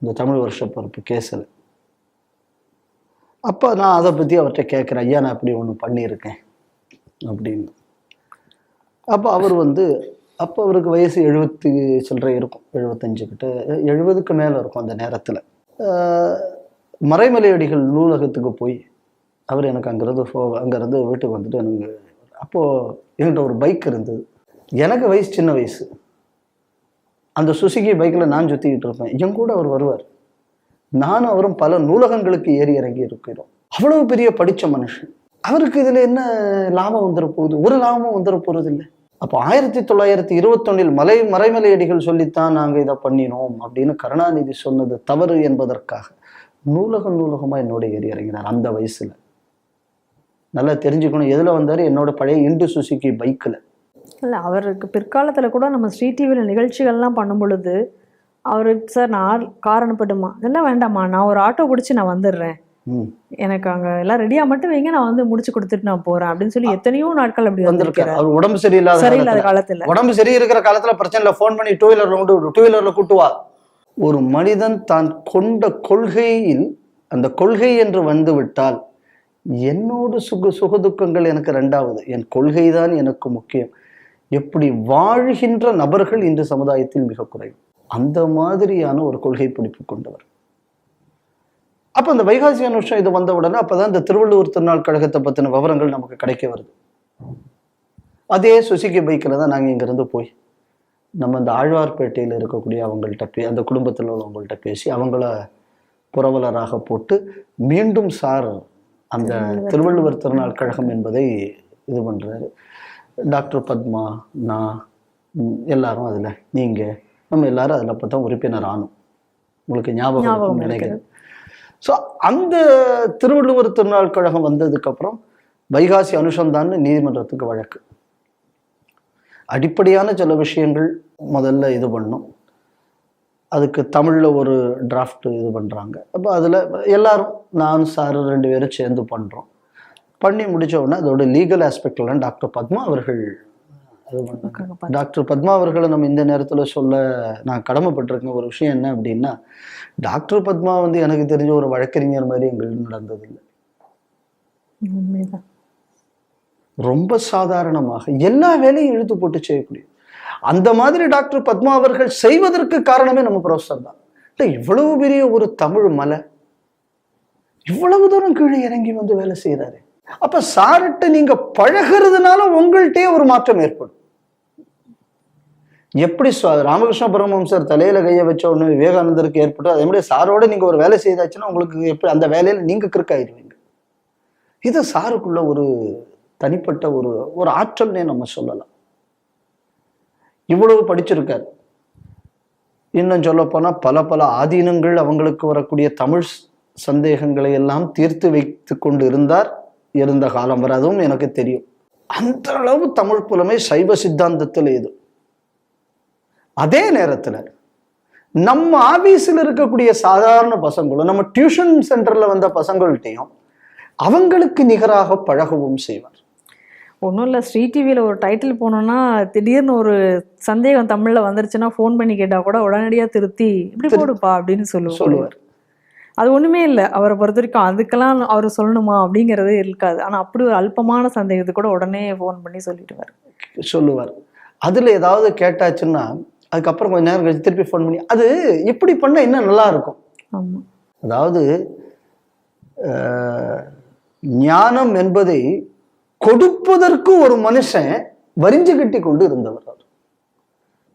இந்த தமிழ் வருஷ பிறப்பு கேஸில். அப்போ நான் அதை பற்றி அவர்கிட்ட கேட்குறேன், ஐயா நான் அப்படி ஒன்று பண்ணியிருக்கேன் அப்படின்னு. அப்போ அவர் வந்து, அப்போ அவருக்கு வயசு 70 சில்லறை இருக்கும், 75 கிட்ட, 70க்கு மேலே இருக்கும் அந்த நேரத்தில். மறைமலையடிகள் நூலகத்துக்கு போய் அவர் எனக்கு அங்கேருந்து வீட்டுக்கு வந்துட்டு எனக்கு, அப்போது என்கிட்ட ஒரு பைக் இருந்தது. எனக்கு வயசு சின்ன வயசு. அந்த சுசுகி பைக்கில் நான் சுற்றிக்கிட்டு இருப்பேன், என் கூட அவர் வருவார். நானும் அவரும் பல நூலகங்களுக்கு ஏறி இறங்கி இருக்கிறோம். அவ்வளவு பெரிய படித்த மனுஷன். அவருக்கு இதில் என்ன லாபம் வந்துட போகுது? ஒரு லாபமும் வந்துட போகிறது இல்லை. அப்போ 1921 மறைமலையடிகள் சொல்லித்தான் நாங்க இதை பண்ணினோம் அப்படின்னு கருணாநிதி சொன்னது தவறு என்பதற்காக நூலகமா என்னோட ஏறி இறங்கினார் அந்த வயசுல. நல்லா தெரிஞ்சுக்கணும், எதுல வந்தாரு? என்னோட பழைய இண்டு சுசுகி பைக்ல. இல்லை, அவருக்கு பிற்காலத்தில் கூட நம்ம ஸ்ரீ டிவியில் நிகழ்ச்சிகள்லாம் பண்ணும் பொழுது அவருக்கு, சார் நான் கார் அனுப்பட்டுமா? அதெல்லாம் வேண்டாம்மா, நான் ஒரு ஆட்டோ பிடிச்சி நான் வந்துடுறேன், எனக்கு அங்கே எல்லாம் ரெடியாக மட்டும் வைங்க, நான் வந்து முடிச்சு கொடுத்துட்டு நான் போறேன் அப்படின்னு சொல்லி எத்தனையோ நாட்கள் அப்படி வந்திருக்காரு. அவர் உடம்பு சரியில்லாத காலத்துல, உடம்பு சரி இருக்கிற காலத்துல பிரச்சனை இல்லை, ஃபோன் பண்ணி டூ வீலர்ல கூட்டுவா. ஒரு மனிதன் தான் கொண்ட கொள்கையில் அந்த கொள்கை என்று வந்து விட்டால் என்னோட சுகதுக்கங்கள் எனக்கு ரெண்டாவது, என் கொள்கை தான் எனக்கு முக்கியம். எப்படி வாழ்கின்ற நபர்கள் இன்று சமுதாயத்தில் மிக குறைவு. அந்த மாதிரியான ஒரு கொள்கை பிடிப்பு கொண்டவர். அப்ப அந்த வைகாசி அனுஷம் இது வந்த உடனே அப்பதான் இந்த திருவள்ளுவர் திருநாள் கழகத்தை பத்தின விவரங்கள் நமக்கு கிடைக்க வருது. அதே சுசுகி பைக்கில் தான் நாங்கள் இங்கிருந்து போய் நம்ம இந்த ஆழ்வார்பேட்டையில் இருக்கக்கூடிய அவங்கள்ட்ட அந்த குடும்பத்தில் உள்ளவங்கள்ட்ட பேசி அவங்கள புரவலராக போட்டு மீண்டும் சார் அந்த திருவள்ளுவர் திருநாள் கழகம் என்பதை இது பண்றாரு. டாக்டர் பத்மா, நான், எல்லாரும் அதுல, நீங்க, நம்ம எல்லாரும் அதுல பார்த்தா உறுப்பினர் ஆனோம். உங்களுக்கு ஞாபகம் நினைக்கிறேன். ஸோ அந்த திருவள்ளுவர் திருநாள் கழகம் வந்ததுக்கு அப்புறம் வைகாசி அனுசந்தான்னு நீதிமன்றத்துக்கு வழக்கு. அடிப்படையான சில விஷயங்கள் முதல்ல இது பண்ணோம். அதுக்கு தமிழ்ல ஒரு டிராஃப்ட் இது பண்றாங்க. அப்போ அதுல எல்லாரும், நான் சார் 2 பேரும் சேர்ந்து பண்றோம். பண்ணி முடிச்ச உடனே அதோட லீகல் ஆஸ்பெக்ட்லாம் டாக்டர் பத்மா அவர்கள் இது பண்ணாங்க. டாக்டர் பத்மா அவர்களை நம்ம இந்த நேரத்துல சொல்ல நான் கடமைப்பட்டிருக்கேன். ஒரு விஷயம் என்ன அப்படின்னா, டாக்டர் பத்மா வந்து எனக்கு தெரிஞ்ச ஒரு வழக்கறிஞர் மாதிரி எங்களுக்கு நடந்ததில்லை. ரொம்ப சாதாரணமாக எல்லா வேலையும் இழுத்து போட்டு செய்யக்கூடிய அந்த மாதிரி டாக்டர் பத்மா அவர்கள் செய்வதற்கு காரணமே நம்ம ப்ரொஃபஸர் தான். இவ்வளவு பெரிய ஒரு தமிழ் மலை இவ்வளவு தூரம் கீழே இறங்கி வந்து வேலை செய்யறாரு. அப்ப சார்கிட்ட நீங்க பழகிறதுனால உங்கள்கிட்டே ஒரு மாற்றம் ஏற்படும். எப்படி ராமகிருஷ்ண பரமஹம்சர் தலையில கைய வச்ச ஒண்ணு விவேகானந்தருக்கு ஏற்பட்டு, அதே மாதிரி சாரோட நீங்க ஒரு வேலை செய்தாச்சுன்னா உங்களுக்கு எப்படி அந்த வேலையில நீங்க கிறுக்காயிருவீங்க. இது சாருக்குள்ள ஒரு தனிப்பட்ட ஒரு ஆற்றல்னே நம்ம சொல்லலாம். இவ்வளவு படிச்சிருக்காரு. இன்னும் சொல்ல போனா பல ஆதீனங்கள் அவங்களுக்கு வரக்கூடிய தமிழ் சந்தேகங்களை எல்லாம் தீர்த்து வைத்து கொண்டு இருந்த காலம் வரை அதுவும் எனக்கு தெரியும். அந்த அளவு தமிழ் புலமை சைவ சித்தாந்தத்தில் இது. அதே நேரத்துல நம்ம ஆபீஸில் இருக்கக்கூடிய சாதாரண பசங்களும் நம்ம டியூஷன் சென்டர்ல வந்த பசங்கள்கிட்டையும் அவங்களுக்கு நிகராக பழகவும் செய்வார். ஒன்றும் இல்லை, ஸ்ரீ டிவியில் ஒரு டைட்டில் போனோம்னா திடீர்னு ஒரு சந்தேகம் தமிழில் வந்துருச்சுன்னா ஃபோன் பண்ணி கேட்டால் கூட உடனடியாக திருத்தி இப்படி போடுப்பா அப்படின்னு சொல்லுவார். அது ஒன்றுமே இல்லை அவரை பொறுத்த வரைக்கும். அதுக்கெல்லாம் அவர் சொல்லணுமா அப்படிங்கிறது இருக்காது. ஆனால் அப்படி ஒரு அல்பமான சந்தேகத்துக்கு கூட உடனே ஃபோன் பண்ணி சொல்லுவார். அதில் ஏதாவது கேட்டாச்சுன்னா அதுக்கப்புறம் கொஞ்ச நேரம் கழிச்சு திருப்பி ஃபோன் பண்ணி அது இப்படி பண்ணால் இன்னும் நல்லா இருக்கும். ஆமாம், அதாவது ஞானம் என்பதை கொடுப்பதற்கு ஒரு மனுஷன் வரிஞ்சு கட்டி கொண்டு இருந்தவர்.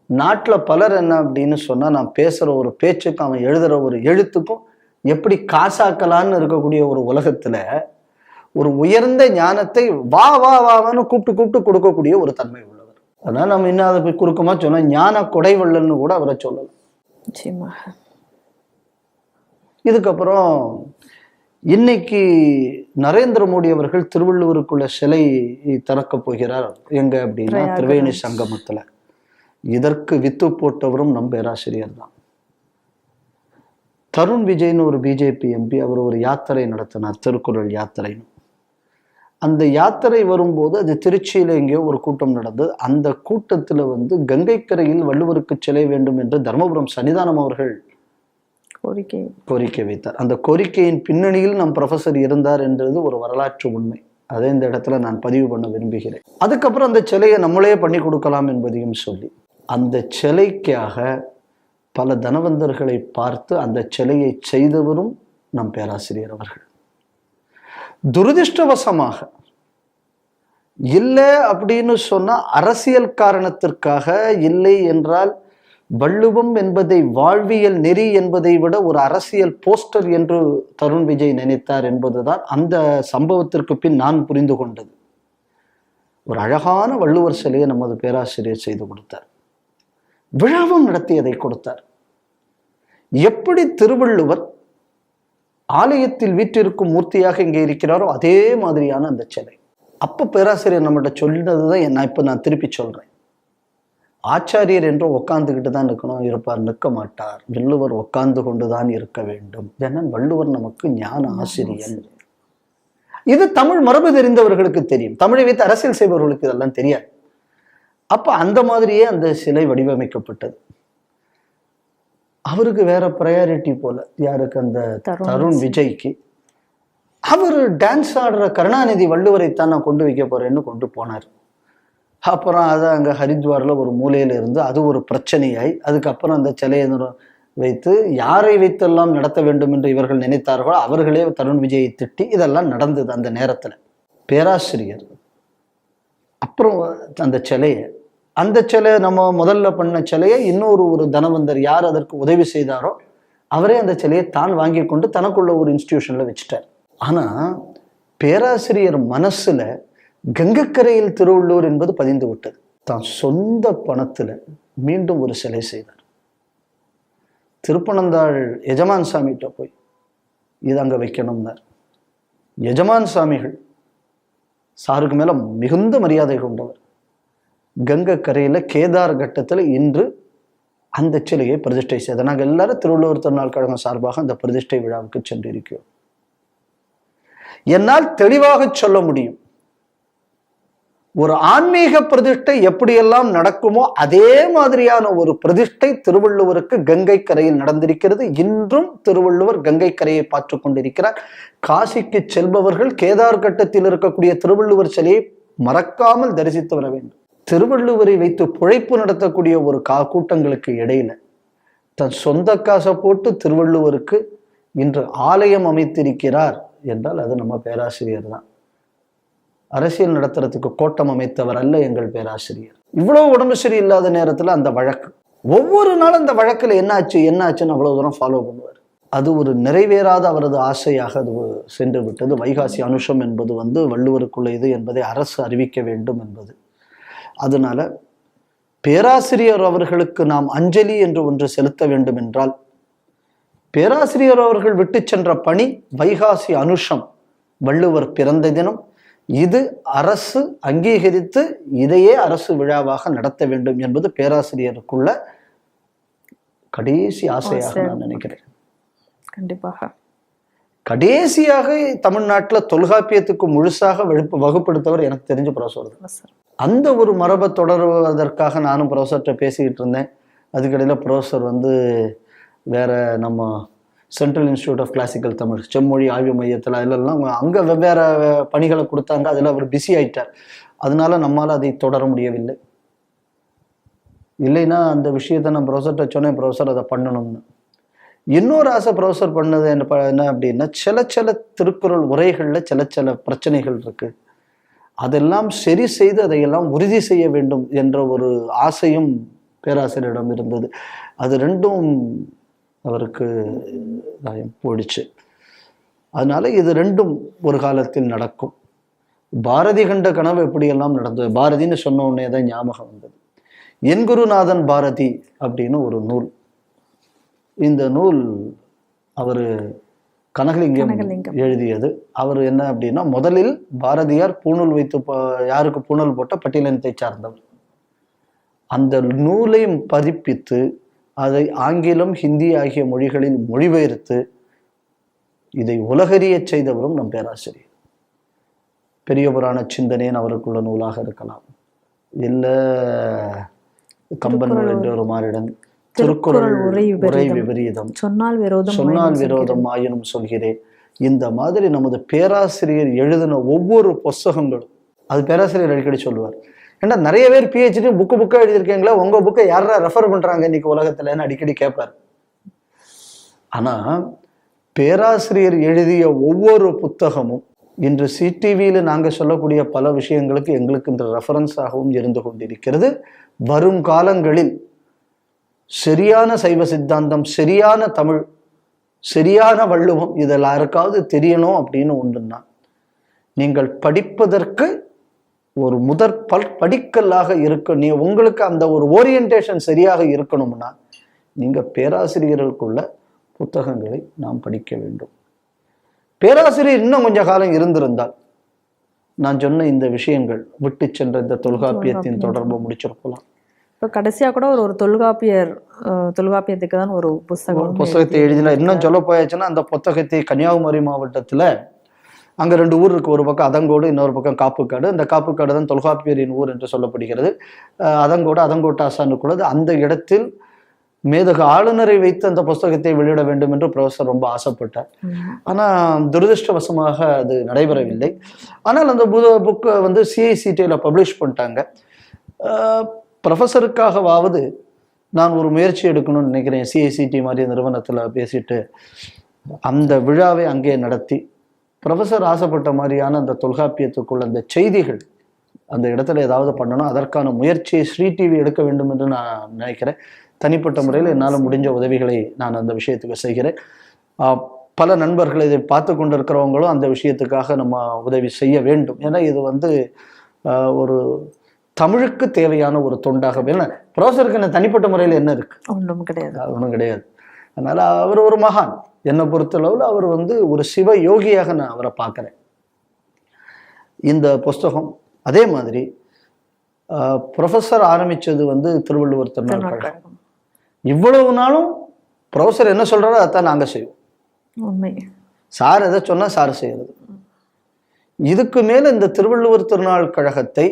நாட்டுல பலர் என்ன அப்படின்னு சொன்னா, நான் பேசுற ஒரு பேச்சுக்கும் அவன் எழுதுற ஒரு எழுத்துக்கும் எப்படி காசாக்கலான்னு இருக்கக்கூடிய ஒரு உலகத்துல ஒரு உயர்ந்த ஞானத்தை வா வா வான்னு கூப்பிட்டு கொடுக்கக்கூடிய ஒரு தன்மை உள்ளவர். அதனால நம்ம இன்னும் அதை போய் குறுக்கமா சொன்னா ஞான கொடைவள்ளல்னு கூட அவரை சொல்லலாம். இதுக்கப்புறம் இன்னைக்கு நரேந்திர மோடி அவர்கள் திருவள்ளுவருக்குள்ள சிலை திறக்க போகிறார். எங்க அப்படின்னா திரிவேணி சங்கமத்துல. இதற்கு வித்து போட்டவரும் நம் பேராசிரியர் தான். தருண் விஜய்னு ஒரு பிஜேபி எம்பி, அவர் ஒரு யாத்திரை நடத்தினார், திருக்குறள் யாத்திரைன்னு. அந்த யாத்திரை வரும்போது அது திருச்சியில எங்கேயோ ஒரு கூட்டம் நடந்தது. அந்த கூட்டத்துல கங்கைக்கரையில் வள்ளுவருக்கு சிலை வேண்டும் என்று தர்மபுரம் சன்னிதானம் அவர்கள் கோரிக்கை வைத்தார். அந்த கோரிக்கையின் பின்னணியில் நம் ப்ரொஃபசர் இருந்தார் என்றது ஒரு வரலாற்று உண்மை. அதை இந்த இடத்துல நான் பதிவு பண்ண விரும்புகிறேன். அதுக்கப்புறம் அந்த சிலையை நம்மளே பண்ணி கொடுக்கலாம் என்பதையும் சொல்லி அந்த சிலைக்காக பல தனவந்தர்களை பார்த்து அந்த சிலையை செய்தவரும் நம் பேராசிரியர் அவர்கள். துரதிருஷ்டவசமாக இல்லை அப்படின்னு சொன்னா அரசியல் காரணத்திற்காக, இல்லை என்றால் வள்ளுவம் என்பதை வாழ்வியல் நெறி என்பதை விட ஒரு அரசியல் போஸ்டர் என்று தருண் விஜய் நினைத்தார் என்பதுதான் அந்த சம்பவத்திற்கு பின் நான் புரிந்து கொண்டது. ஒரு அழகான வள்ளுவர் சிலையை நமது பேராசிரியர் செய்து கொடுத்தார். விழாவும் நடத்தி அதை கொடுத்தார். எப்படி திருவள்ளுவர் ஆலயத்தில் வீற்றிருக்கும் மூர்த்தியாக இங்கே இருக்கிறாரோ அதே மாதிரியான அந்த சிலை. அப்ப பேராசிரியர் நம்மகிட்ட சொல்லினதுதான் நான் திருப்பி சொல்றேன். ஆச்சாரியர் என்று உட்கார்ந்துகிட்டு தான் இருப்பார், நிற்க மாட்டார். வள்ளுவர் உட்கார்ந்து கொண்டுதான் இருக்க வேண்டும். ஏன்னா வள்ளுவர் நமக்கு ஞான ஆசிரியர். இது தமிழ் மரபு தெரிந்தவர்களுக்கு தெரியும். தமிழை வைத்து அரசியல் செய்பவர்களுக்கு இதெல்லாம் தெரியாது. அப்ப அந்த மாதிரியே அந்த சிலை வடிவமைக்கப்பட்டது. அவருக்கு வேற ப்ரையாரிட்டி போல. யாருக்கு? அந்த தருண் விஜய்க்கு. அவர் டான்ஸ் ஆடுற கருணாநிதி வள்ளுவரைத்தான் நான் கொண்டு வைக்க போறேன்னு கொண்டு போனார். அப்புறம் அதை அங்கே ஹரித்வாரில் ஒரு மூலையில இருந்து அது ஒரு பிரச்சனையாய், அதுக்கப்புறம் அந்த சிலையை வைத்து யாரை வைத்தெல்லாம் நடத்த வேண்டும் என்று இவர்கள் நினைத்தார்களோ அவர்களே தருண் விஜயை திட்டி இதெல்லாம் நடந்தது அந்த நேரத்தில். பேராசிரியர் அப்புறம் அந்த சிலை நம்ம முதல்ல பண்ண சிலையை ஒரு தனவந்தர் யார் அதற்கு உதவி செய்தாரோ அவரே அந்த சிலையை தான் வாங்கி கொண்டு தனக்குள்ள ஒரு இன்ஸ்டிடியூஷன்ல வச்சுட்டார். ஆனா பேராசிரியர் மனசுல கங்கக்கரையில் திருவள்ளுவர் என்பது பதிந்து விட்டது. தான் சொந்த பணத்துல மீண்டும் ஒரு சிலை செய்தார். திருப்பனந்தாள் எஜமான் சாமிகிட்ட போய் இது அங்க வைக்கணும்னார். எஜமான் சாமிகள் சாருக்கு மேல மிகுந்த மரியாதை கொண்டவர். கங்கக்கரையில கேதார் கட்டத்துல இன்று அந்த சிலையை பிரதிஷ்டை செய்தார். நாங்கள் எல்லாரும் திருவள்ளுவர் திருநாள் கழகம் சார்பாக அந்த பிரதிஷ்டை விழாவுக்கு சென்றிருக்கிறோம். என்னால் தெளிவாக சொல்ல முடியும், ஒரு ஆன்மீக பிரதிஷ்டை எப்படியெல்லாம் நடக்குமோ அதே மாதிரியான ஒரு பிரதிஷ்டை திருவள்ளுவருக்கு கங்கை கரையில் நடந்திருக்கிறது. இன்றும் திருவள்ளுவர் கங்கை கரையை பார்த்து கொண்டிருக்கிறார். காசிக்கு செல்பவர்கள் கேதார் கட்டத்தில் இருக்கக்கூடிய திருவள்ளுவர் சிலையை மறக்காமல் தரிசித்து வர வேண்டும். திருவள்ளுவரை வைத்து பிழைப்பு நடத்தக்கூடிய ஒரு கூட்டங்களுக்கு இடையில தன் சொந்த காசை போட்டு திருவள்ளுவருக்கு இன்று ஆலயம் அமைத்திருக்கிறார் என்றால் அது நம்ம பேராசிரியர் தான். அரசியல் நடத்துறதுக்கு கோட்டம் அமைத்தவர் அல்ல எங்கள் பேராசிரியர். இவ்வளவு உடம்பு சரி இல்லாத நேரத்துல அந்த வழக்கு ஒவ்வொரு நாளும் அந்த வழக்குல என்னாச்சுன்னு அவ்வளவு தூரம் ஃபாலோ பண்ணுவார். அது ஒரு நிறைவேறாத அவரது ஆசையாக அது சென்று விட்டது. வைகாசி அனுஷம் என்பது வள்ளுவருக்குள்ள இது என்பதை அரசு அறிவிக்க வேண்டும் என்பது. அதனால பேராசிரியர் அவர்களுக்கு நாம் அஞ்சலி என்று ஒன்று செலுத்த வேண்டும் என்றால் பேராசிரியர் அவர்கள் விட்டு சென்ற பணி வைகாசி அனுஷம் வள்ளுவர் பிறந்த தினம். இது அரசு அங்கீகரித்து இதையே அரசு விழாவாக நடத்த வேண்டும் என்பது பேராசிரியருக்குள்ள கடைசி ஆசையாக நான் நினைக்கிறேன். கண்டிப்பாக கடைசியாக தமிழ்நாட்டில் தொல்காப்பியத்துக்கு முழுசாக வகுப்படுத்தவர் எனக்கு தெரிஞ்ச ப்ரொஃபஸர். அந்த ஒரு மரபை தொடர்வதற்காக நானும் ப்ரொஃபஸர்கிட்ட பேசிக்கிட்டு இருந்தேன். அதுக்கடையில் ப்ரொஃபஸர் வேற நம்ம central institute of classical Tamil செம்மொழி ஆய்வு மையத்தில் அதிலெல்லாம் அங்கே வெவ்வேறு பணிகளை கொடுத்தாங்க. அதில் அவர் பிஸி ஆயிட்டார். அதனால நம்மளால் அதை தொடர முடியவில்லை. இல்லைன்னா அந்த விஷயத்தை நான் ப்ரொஃபஸர்கிட்ட சொன்னேன், ப்ரொஃபஸர் அதை பண்ணணும்னு. இன்னொரு ஆசை ப்ரொஃபஸர் பண்ணது என்ன அப்படின்னா, சில திருக்குறள் உரைகளில் சில பிரச்சனைகள் இருக்கு, அதெல்லாம் சரி செய்து அதையெல்லாம் உறுதி செய்ய வேண்டும் என்ற ஒரு ஆசையும் பேராசிரியரிடம் இருந்தது. அது ரெண்டும் அவருக்கு போயிடுச்சு. அதனால இது ரெண்டும் ஒரு காலத்தில் நடக்கும். பாரதி கண்ட கனவு எப்படியெல்லாம் நடந்தது, பாரதின்னு சொன்ன உடனே தான் ஞாபகம் வந்தது. என் குருநாதன் பாரதி அப்படின்னு ஒரு நூல். இந்த நூல் அவர் கனகலிங்கம் எழுதியது. அவர் என்ன அப்படின்னா, முதலில் பாரதியார் பூணூல் வைத்து யாருக்கு பூணூல் போட்ட பட்டியலினத்தை சார்ந்தவர். அந்த நூலை பதிப்பித்து அதை ஆங்கிலம் ஹிந்தி ஆகிய மொழிகளில் மொழிபெயர்த்து இதை உலகறிய செய்தவரும் நம் பேராசிரியர். பெரிய புராண சிந்தனையின் அவருக்குள்ள நூலாக இருக்கலாம், இல்ல கம்பன் என்ற ஒரு மாறிடன் திருக்குறள் உரை விபரீதம், சொன்னால் விரோதம் ஆயினும் சொல்கிறேன். இந்த மாதிரி நமது பேராசிரியர் எழுதின ஒவ்வொரு புஸ்தகங்களும், அது பேராசிரியர் அடிக்கடி சொல்லுவார், ஏன்னா நிறைய பேர் பிஹெச்டி புக்கா எழுதியிருக்கீங்களா, உங்க புக்கை யாரா ரெஃபர் பண்றாங்க இன்னைக்கு உலகத்துலன்னு அடிக்கடி கேட்பார். ஆனா பேராசிரியர் எழுதிய ஒவ்வொரு புத்தகமும் இன்று சிடிவியில நாங்க சொல்லக்கூடிய பல விஷயங்களுக்கு எங்களுக்கு இந்த ரெஃபரன்ஸாகவும் இருந்து கொண்டிருக்கிறது. வரும் காலங்களில் சரியான சைவ சித்தாந்தம், சரியான தமிழ், சரியான வள்ளுவம் இதெல்லாம் யாருக்காவது தெரியணும் அப்படின்னு ஒன்றுன்னா, நீங்கள் படிப்பதற்கு ஒரு முதற் படிக்கல்லாக இருக்கு. உங்களுக்கு அந்த ஒரு ஓரியன்டேஷன் சரியாக இருக்கணும்னா நீங்க பேராசிரியர்களுக்குள்ள புத்தகங்களை நாம் படிக்க வேண்டும். பேராசிரியர் இன்னும் கொஞ்ச காலம் இருந்திருந்தால் நான் சொன்ன இந்த விஷயங்கள் விட்டு சென்ற இந்த தொல்காப்பியத்தின் தொடர்பு முடிச்சிருக்கலாம். இப்போ கடைசியா கூட ஒரு தொல்காப்பியத்துக்கு தான் ஒரு புத்தகத்தை எழுதினார். இன்னும் சொல்ல போயாச்சுன்னா அந்த புத்தகத்தை கன்னியாகுமரி மாவட்டத்துல அங்க 2 ஊர் இருக்கு. ஒரு பக்கம் அதங்கோடு, இன்னொரு பக்கம் காப்புக்காடு. அந்த காப்புக்காடு தான் தொல்காப்பியரின் ஊர் என்று சொல்லப்படுகிறது. அதங்கோட்டாசானுக்குள்ளது. அந்த இடத்தில் மேதகு ஆளுநரை வைத்து அந்த புஸ்தகத்தை வெளியிட வேண்டும் என்று ப்ரொஃபஸர் ரொம்ப ஆசைப்பட்டார். ஆனா துரதிருஷ்டவசமாக அது நடைபெறவில்லை. ஆனால் அந்த புக்கை வந்து CICTல பப்ளிஷ் பண்ணிட்டாங்க. ப்ரொஃபஸருக்காகவாவது நான் ஒரு முயற்சி எடுக்கணும்னு நினைக்கிறேன். CICT மாதிரி நிறுவனத்துல பேசிட்டு அந்த விழாவை அங்கே நடத்தி ப்ரொஃபஸர் ஆசைப்பட்ட மாதிரியான அந்த தொல்காப்பியத்துக்குள்ள அந்த செய்திகள் அந்த இடத்துல ஏதாவது பண்ணணும். அதற்கான முயற்சியை ஸ்ரீ டிவி எடுக்க வேண்டும் என்று நான் நினைக்கிறேன். தனிப்பட்ட முறையில் என்னால் முடிஞ்ச உதவிகளை நான் அந்த விஷயத்துக்கு செய்கிறேன். பல நண்பர்கள் இதை பார்த்து கொண்டிருக்கிறவங்களும் அந்த விஷயத்துக்காக நம்ம உதவி செய்ய வேண்டும். ஏன்னா இது வந்து ஒரு தமிழுக்கு தேவையான ஒரு தொண்டாக. ஏன்னா ப்ரொஃபஸருக்கு என்ன தனிப்பட்ட முறையில் என்ன இருக்கு? ஒன்றும் கிடையாது. அதனால அவர் ஒரு மகான். என்னை பொறுத்தளவில் அவர் வந்து ஒரு சிவ யோகியாக நான் அவரை பார்க்குறேன். இந்த புஸ்தகம் அதே மாதிரி ப்ரொஃபஸர் ஆரம்பிச்சது வந்து திருவள்ளுவர் திருநாள் கழகம். இவ்வளவு நாளும் ப்ரொஃபஸர் என்ன சொல்றாரோ அதான் நாங்கள் செய்வோம். சார் எதை சொன்னா சார் செய்யறது. இதுக்கு மேல இந்த திருவள்ளுவர் திருநாள் கழகத்தை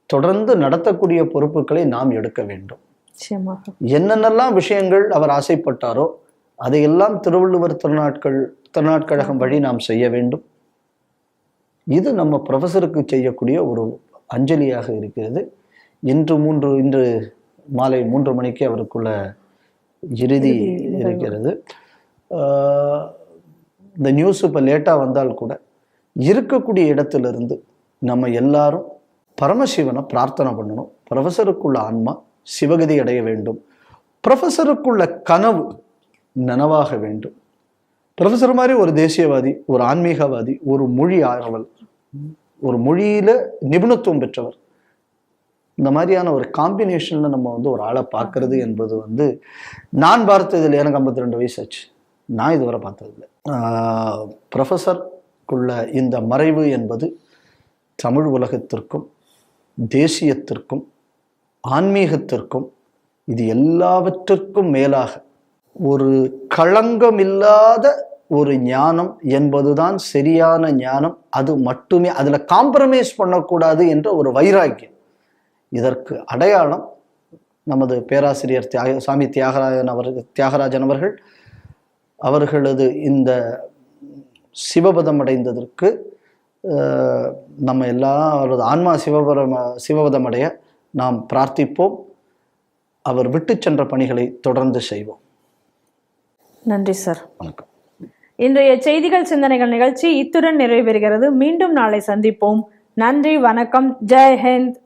தொடர்ந்து நடத்தக்கூடிய பொறுப்புகளை நாம் எடுக்க வேண்டும். என்னென்னலாம் விஷயங்கள் அவர் ஆசைப்பட்டாரோ அதையெல்லாம் திருவள்ளுவர் திருநாட்கழகம் வழி நாம் செய்ய வேண்டும். இது நம்ம ப்ரொஃபஸருக்கு செய்யக்கூடிய ஒரு அஞ்சலியாக இருக்கிறது. இன்று மாலை 3 மணிக்கு அவருக்குள்ள இறுதி இருக்கிறது. இந்த நியூஸ் இப்போ லேட்டாக வந்தால் கூட இருக்கக்கூடிய இடத்திலிருந்து நம்ம எல்லாரும் பரமசிவனை பிரார்த்தனை பண்ணணும். ப்ரொஃபஸருக்குள்ள ஆன்மா சிவகதி அடைய வேண்டும். ப்ரொஃபஸருக்குள்ள கனவு நனவாக வேண்டும். ப்ரொஃபஸர் மாதிரி ஒரு தேசியவாதி, ஒரு ஆன்மீகவாதி, ஒரு மொழி ஆர்வல், ஒரு மொழியில நிபுணத்துவம் பெற்றவர், இந்த மாதிரியான ஒரு காம்பினேஷன்ல நம்ம வந்து ஒரு ஆளை பார்க்கறது என்பது வந்து நான் பார்த்ததில்லை. எனக்கு 52 வயசு ஆச்சு. நான் இதுவரை பார்த்ததில்லை. ப்ரொஃபஸருக்குள்ள இந்த மறைவு என்பது தமிழ் உலகத்திற்கும் தேசியத்திற்கும் ஆன்மீகத்திற்கும் இது எல்லாவற்றிற்கும் மேலாக ஒரு களங்கம் இல்லாத ஒரு ஞானம் என்பதுதான் சரியான ஞானம். அது மட்டுமே, அதுல காம்ப்ரமைஸ் பண்ணக்கூடாது என்ற ஒரு வைராக்கியம். இதற்கு அடையாளம் நமது பேராசிரியர் சாமி தியாகராஜன் அவர்களது இந்த சிவபதம் அடைந்ததற்கு நம்ம எல்லாம் அவரது ஆன்மா சிவபதம் அடைய நாம் பிரார்த்திப்போம். அவர் விட்டு சென்ற பணிகளை தொடர்ந்து செய்வோம். நன்றி சார். வணக்கம். இன்றைய செய்திகள் சிந்தனைகள் நிகழ்ச்சி இத்துடன் நிறைவு பெறுகிறது. மீண்டும் நாளை சந்திப்போம். நன்றி, வணக்கம், ஜெய் ஹிந்த்.